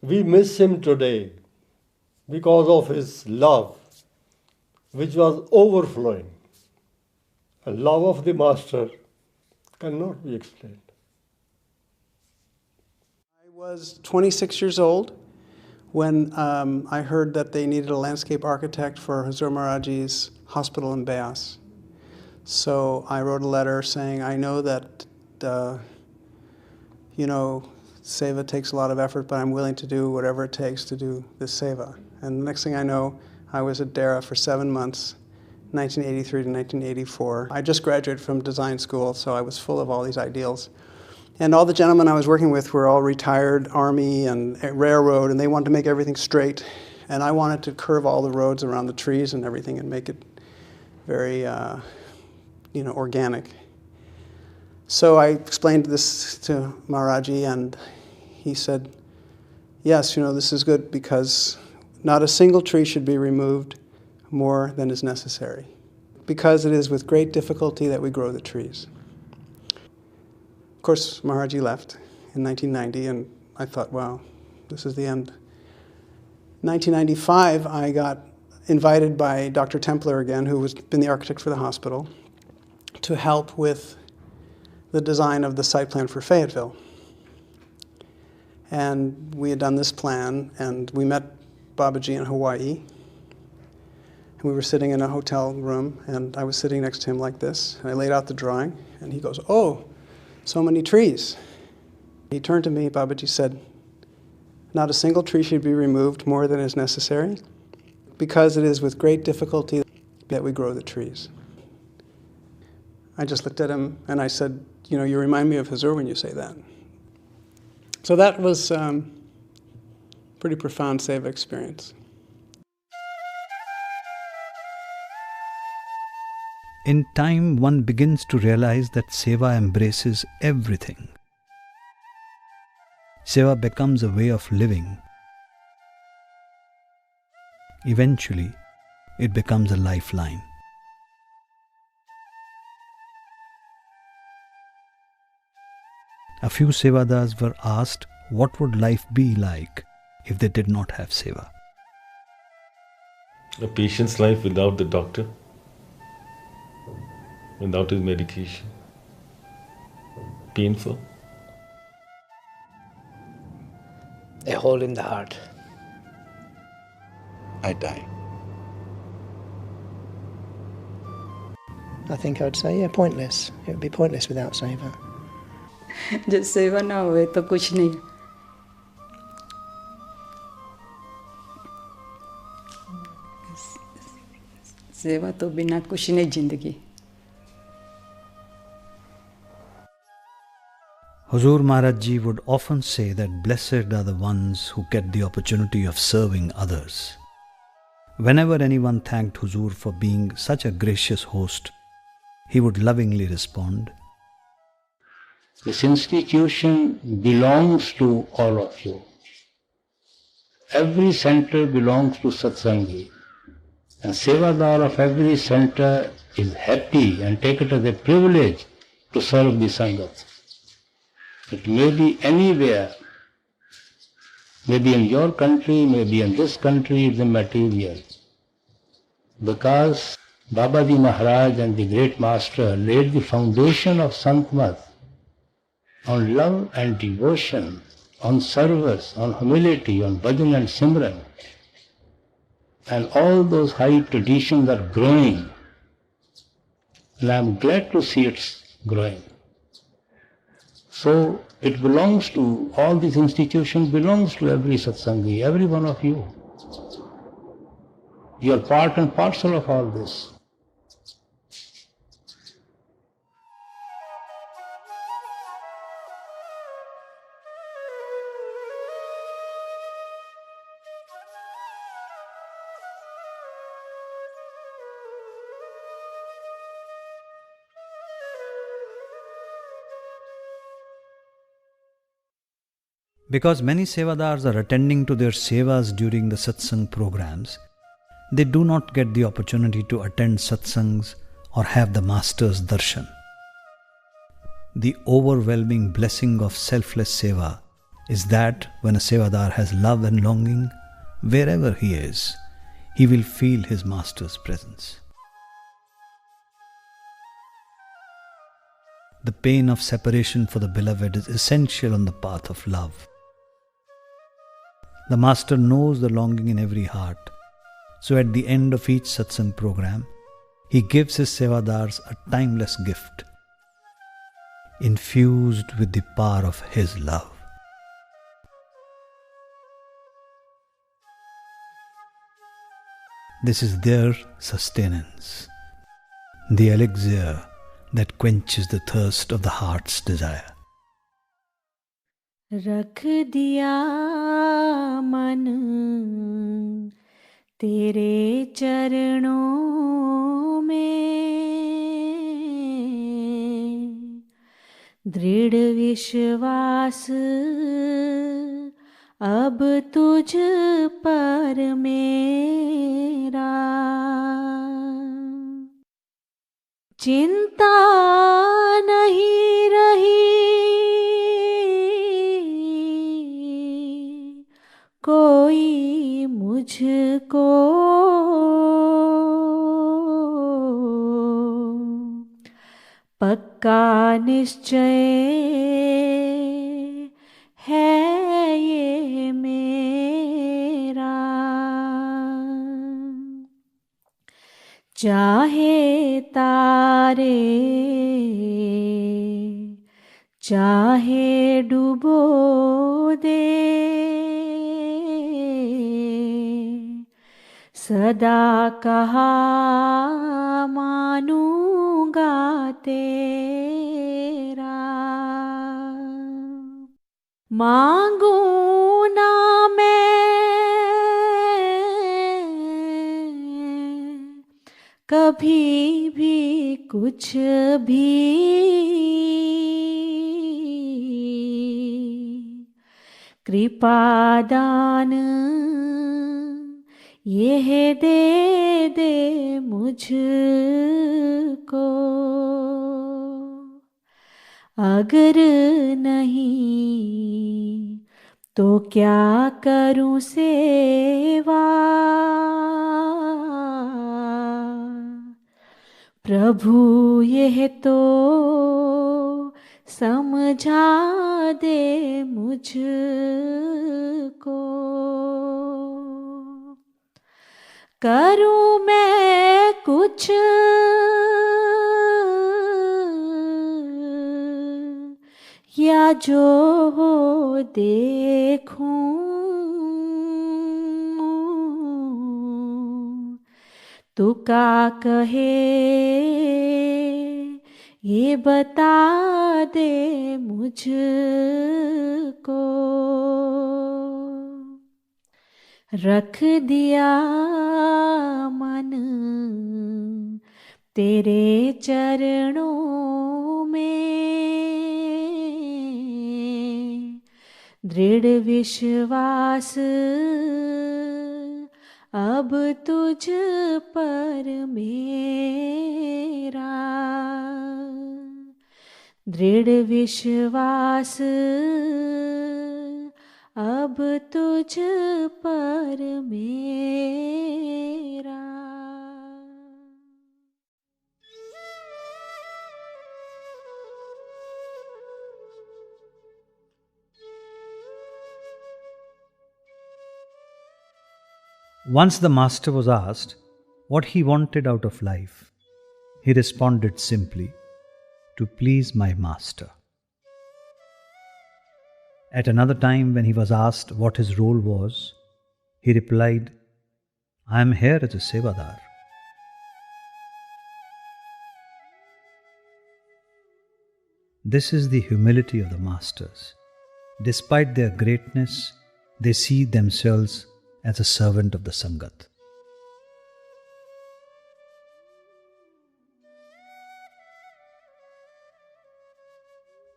We miss him today because of his love, which was overflowing. The love of the master cannot be explained. I was 26 years old when I heard that they needed a landscape architect for Hazur Maharaji's hospital in Beas. So I wrote a letter saying, I know that, Seva takes a lot of effort, but I'm willing to do whatever it takes to do this Seva. And the next thing I know, I was at Dera for 7 months, 1983 to 1984. I just graduated from design school, so I was full of all these ideals. And all the gentlemen I was working with were all retired Army and railroad, and they wanted to make everything straight. And I wanted to curve all the roads around the trees and everything and make it very, organic. So I explained this to Maharaji, and he said, yes, this is good because not a single tree should be removed more than is necessary, because it is with great difficulty that we grow the trees. Of course, Maharaji left in 1990, and I thought, wow, this is the end. 1995, I got invited by Dr. Templer again, who has been the architect for the hospital, to help with the design of the site plan for Fayetteville. And we had done this plan, and we met Babaji in Hawaii. And we were sitting in a hotel room, and I was sitting next to him like this. And I laid out the drawing, and he goes, oh, so many trees. He turned to me, Babaji said, not a single tree should be removed more than is necessary, because it is with great difficulty that we grow the trees. I just looked at him and I said, you remind me of Hazur when you say that. So that was a pretty profound Seva experience. In time, one begins to realize that Seva embraces everything. Seva becomes a way of living. Eventually, it becomes a lifeline. A few Sevadars were asked what would life be like if they did not have Seva. A patient's life without the doctor, without his medication. Painful. A hole in the heart. I die. I think I would say, pointless. It would be pointless without Seva. जब सेवा ना होए तो कुछ नहीं. सेवा तो बिना कुछ नहीं जिंदगी. Hazur Maharaj Ji would often say that blessed are the ones who get the opportunity of serving others. Whenever anyone thanked Hazur for being such a gracious host, he would lovingly respond, this institution belongs to all of you. Every center belongs to Satsangi. And Sevadar of every center is happy and take it as a privilege to serve the Sangat. It may be anywhere, maybe in your country, maybe in this country, it's immaterial. Because Babaji Maharaj and the great master laid the foundation of Santmat on love and devotion, on service, on humility, on bhajan and simran. And all those high traditions are growing. And I'm glad to see it's growing. So it belongs to, all these institutions belongs to every satsangi, every one of you. You are part and parcel of all this. Because many Sevadars are attending to their Sevas during the satsang programs, they do not get the opportunity to attend satsangs or have the Master's darshan. The overwhelming blessing of selfless Seva is that when a Sevadar has love and longing, wherever he is, he will feel his Master's presence. The pain of separation for the beloved is essential on the path of love. The Master knows the longing in every heart, so at the end of each satsang program, he gives his Sevadars a timeless gift, infused with the power of his love. This is their sustenance, the elixir that quenches the thirst of the heart's desire. रख दिया मन तेरे चरणों में, दृढ़ विश्वास अब तुझ पर मेरा, चिंता नहीं रही कोई मुझको, पक्का निश्चय है ये मेरा, चाहे तारे चाहे डुबो दे, सदा कहा मानूंगा तेरा, मांगू ना मैं कभी भी कुछ भी, कृपा दान यह दे दे मुझको, अगर नहीं तो क्या करूं सेवा, प्रभु यह तो समझा दे मुझको, करूं मैं कुछ या जो हो देखूं, तू का कहे ये बता दे मुझको, रख दिया मन तेरे चरणों में, दृढ़ विश्वास अब तुझ पर मेरा, दृढ़ विश्वास अब तुझ पर मेरा। Once the master was asked what he wanted out of life. He responded simply, "To please my master." At another time, when he was asked what his role was, he replied, "I am here as a Sevadar." This is the humility of the masters. Despite their greatness, they see themselves as a servant of the Sangat.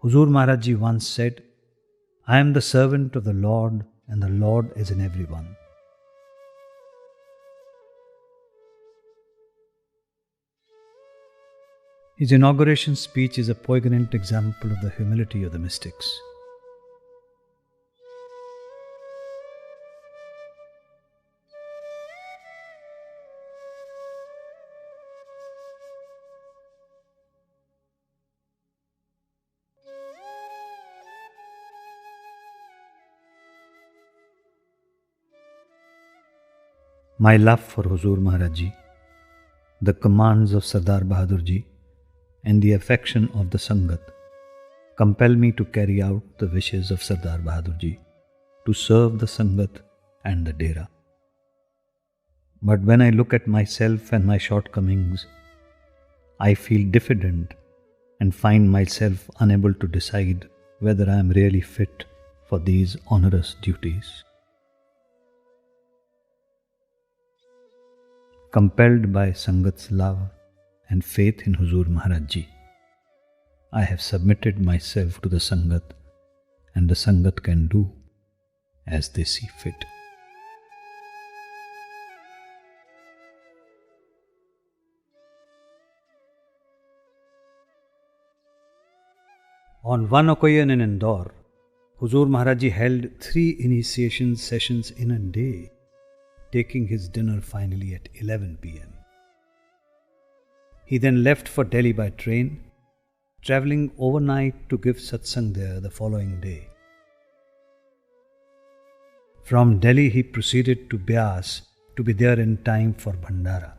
Huzur Maharaj Ji once said, "I am the servant of the Lord, and the Lord is in everyone." His inauguration speech is a poignant example of the humility of the mystics. My love for Huzur Maharaj Ji, the commands of Sardar Bahadur Ji, and the affection of the Sangat compel me to carry out the wishes of Sardar Bahadur Ji, to serve the Sangat and the Dera. But when I look at myself and my shortcomings, I feel diffident and find myself unable to decide whether I am really fit for these onerous duties. Compelled by Sangat's love and faith in Huzur Maharaj Ji, I have submitted myself to the Sangat, and the Sangat can do as they see fit. On one occasion in Indore, Huzur Maharaj Ji held 3 initiation sessions in a day, taking his dinner finally at 11 p.m. He then left for Delhi by train, travelling overnight to give satsang there the following day. From Delhi he proceeded to Beas to be there in time for Bhandara.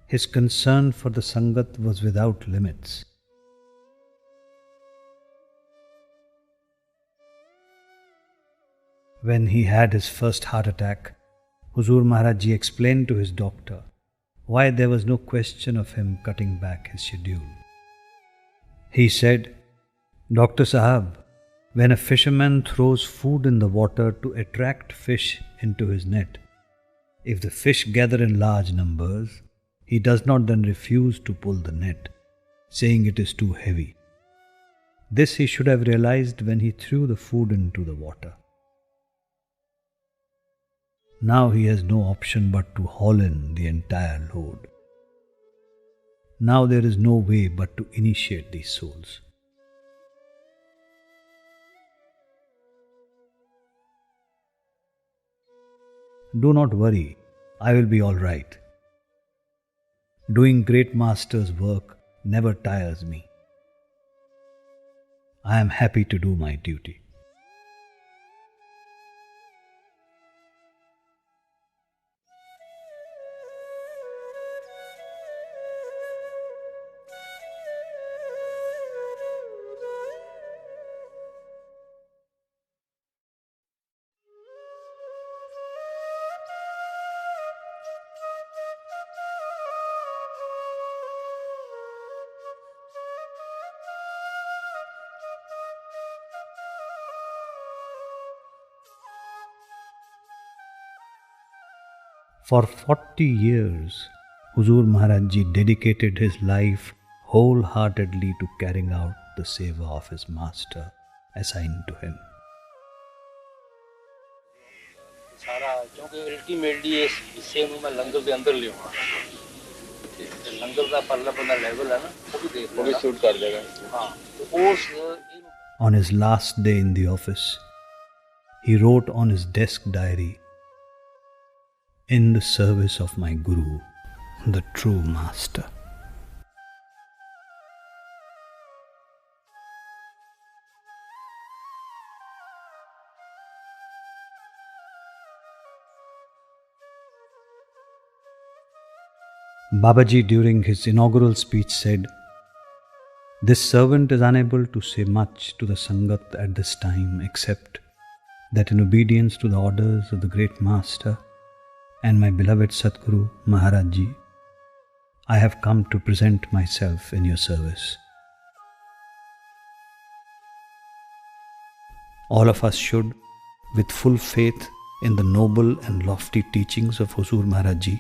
His concern for the Sangat was without limits. When he had his first heart attack, Huzur Maharaj Ji explained to his doctor why there was no question of him cutting back his schedule. He said, "Dr. Sahab, when a fisherman throws food in the water to attract fish into his net, if the fish gather in large numbers, he does not then refuse to pull the net, saying it is too heavy. This he should have realized when he threw the food into the water. Now he has no option but to haul in the entire load. Now there is no way but to initiate these souls. Do not worry, I will be all right. Doing great master's work never tires me. I am happy to do my duty." For 40 years, Huzur Maharaj Ji dedicated his life wholeheartedly to carrying out the seva of his master assigned to him. सारा क्योंकि ultimately इस हिस्से में मैं लंगर के अंदर लिया लंगर का परला बंदा लेवल है ना वो भी सूट कर देगा हाँ तो उस On his last day in the office, he wrote on his desk diary, "In the service of my Guru, the true Master." Babaji during his inaugural speech said, "This servant is unable to say much to the Sangat at this time except that in obedience to the orders of the great Master and my beloved Satguru Maharaj Ji, I have come to present myself in your service." All of us should, with full faith in the noble and lofty teachings of Huzur Maharaj Ji,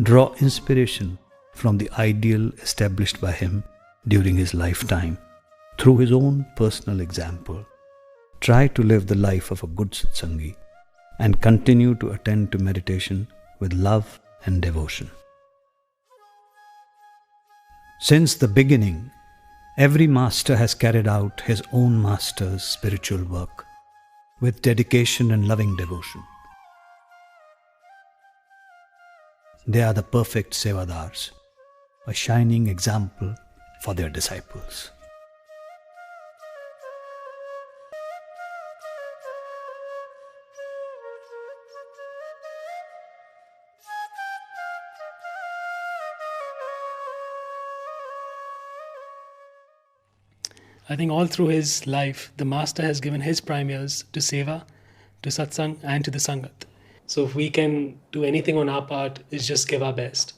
draw inspiration from the ideal established by him during his lifetime through his own personal example. Try to live the life of a good satsangi and continue to attend to meditation with love and devotion. Since the beginning, every master has carried out his own master's spiritual work with dedication and loving devotion. They are the perfect Sevadars, a shining example for their disciples. I think all through his life, the Master has given his prime years to Seva, to Satsang, and to the Sangat. So if we can do anything on our part, is just give our best,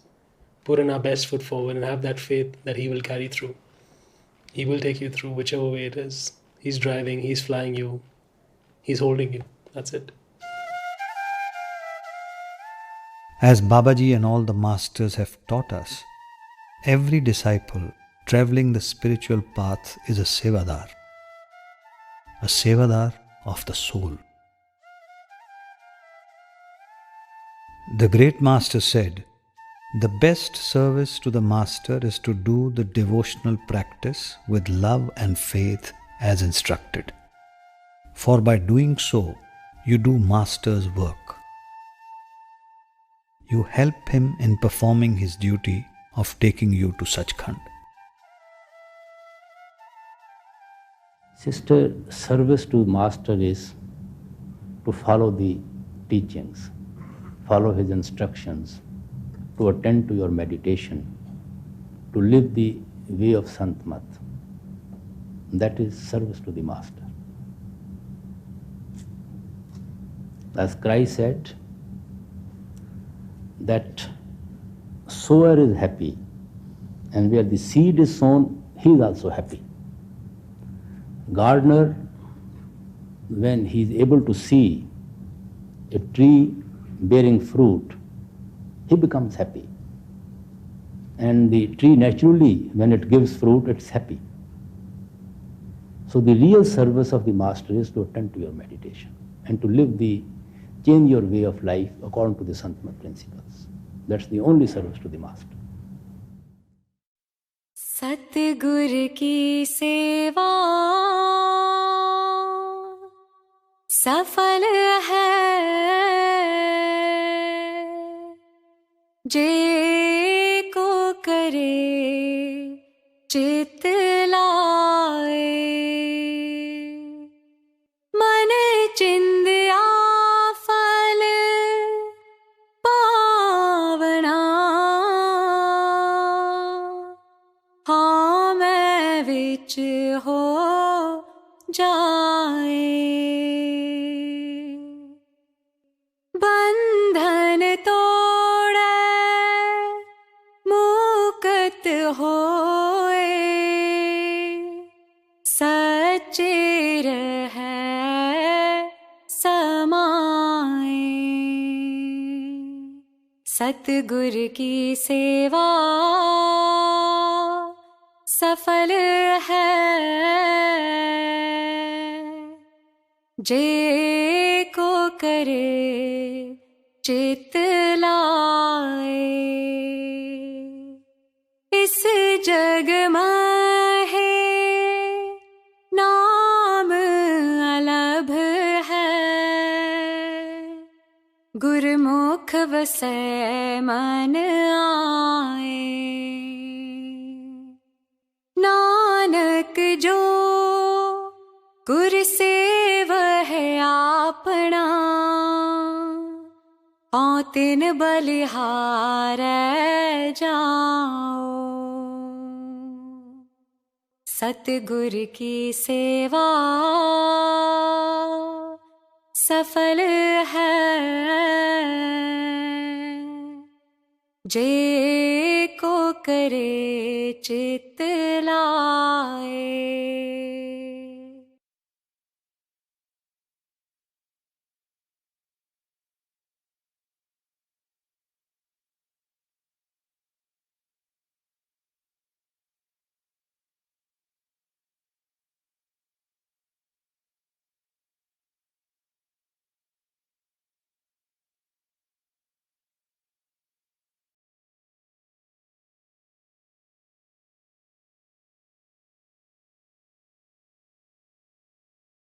put in our best foot forward, and have that faith that he will carry through. He will take you through whichever way it is. He's driving, he's flying you, he's holding you. That's it. As Babaji and all the masters have taught us, every disciple traveling the spiritual path is a Sevadar of the soul. The great Master said, "The best service to the Master is to do the devotional practice with love and faith as instructed. For by doing so, you do Master's work. You help him in performing his duty of taking you to Sachkhand." Sister, service to Master is to follow the teachings, follow his instructions, to attend to your meditation, to live the way of Santmat. That is service to the Master. As Christ said, that sower is happy, and where the seed is sown, he is also happy. Gardener, when he is able to see a tree bearing fruit, he becomes happy. And the tree naturally, when it gives fruit, it's happy. So the real service of the Master is to attend to your meditation and to change your way of life according to the Santmat principles. That's the only service to the Master. सतगुर की सेवा सफल है, जे को करे चित लाए, मन चिंदिया फल पावना, हाँ मैं विच हो जाए, बंधन तोड़े मुक्त होए, सच्चे रहे समाए, सतगुर की सेवा सफल है, जे को करे चित लाए, इस जग में है नाम अलभ है, गुरमुख वसै मन आए, नानक जो गुर सेव है आपना, औ तिन बलिहार जाओ सतगुर की सेवा सफल है जे को करे चित लाए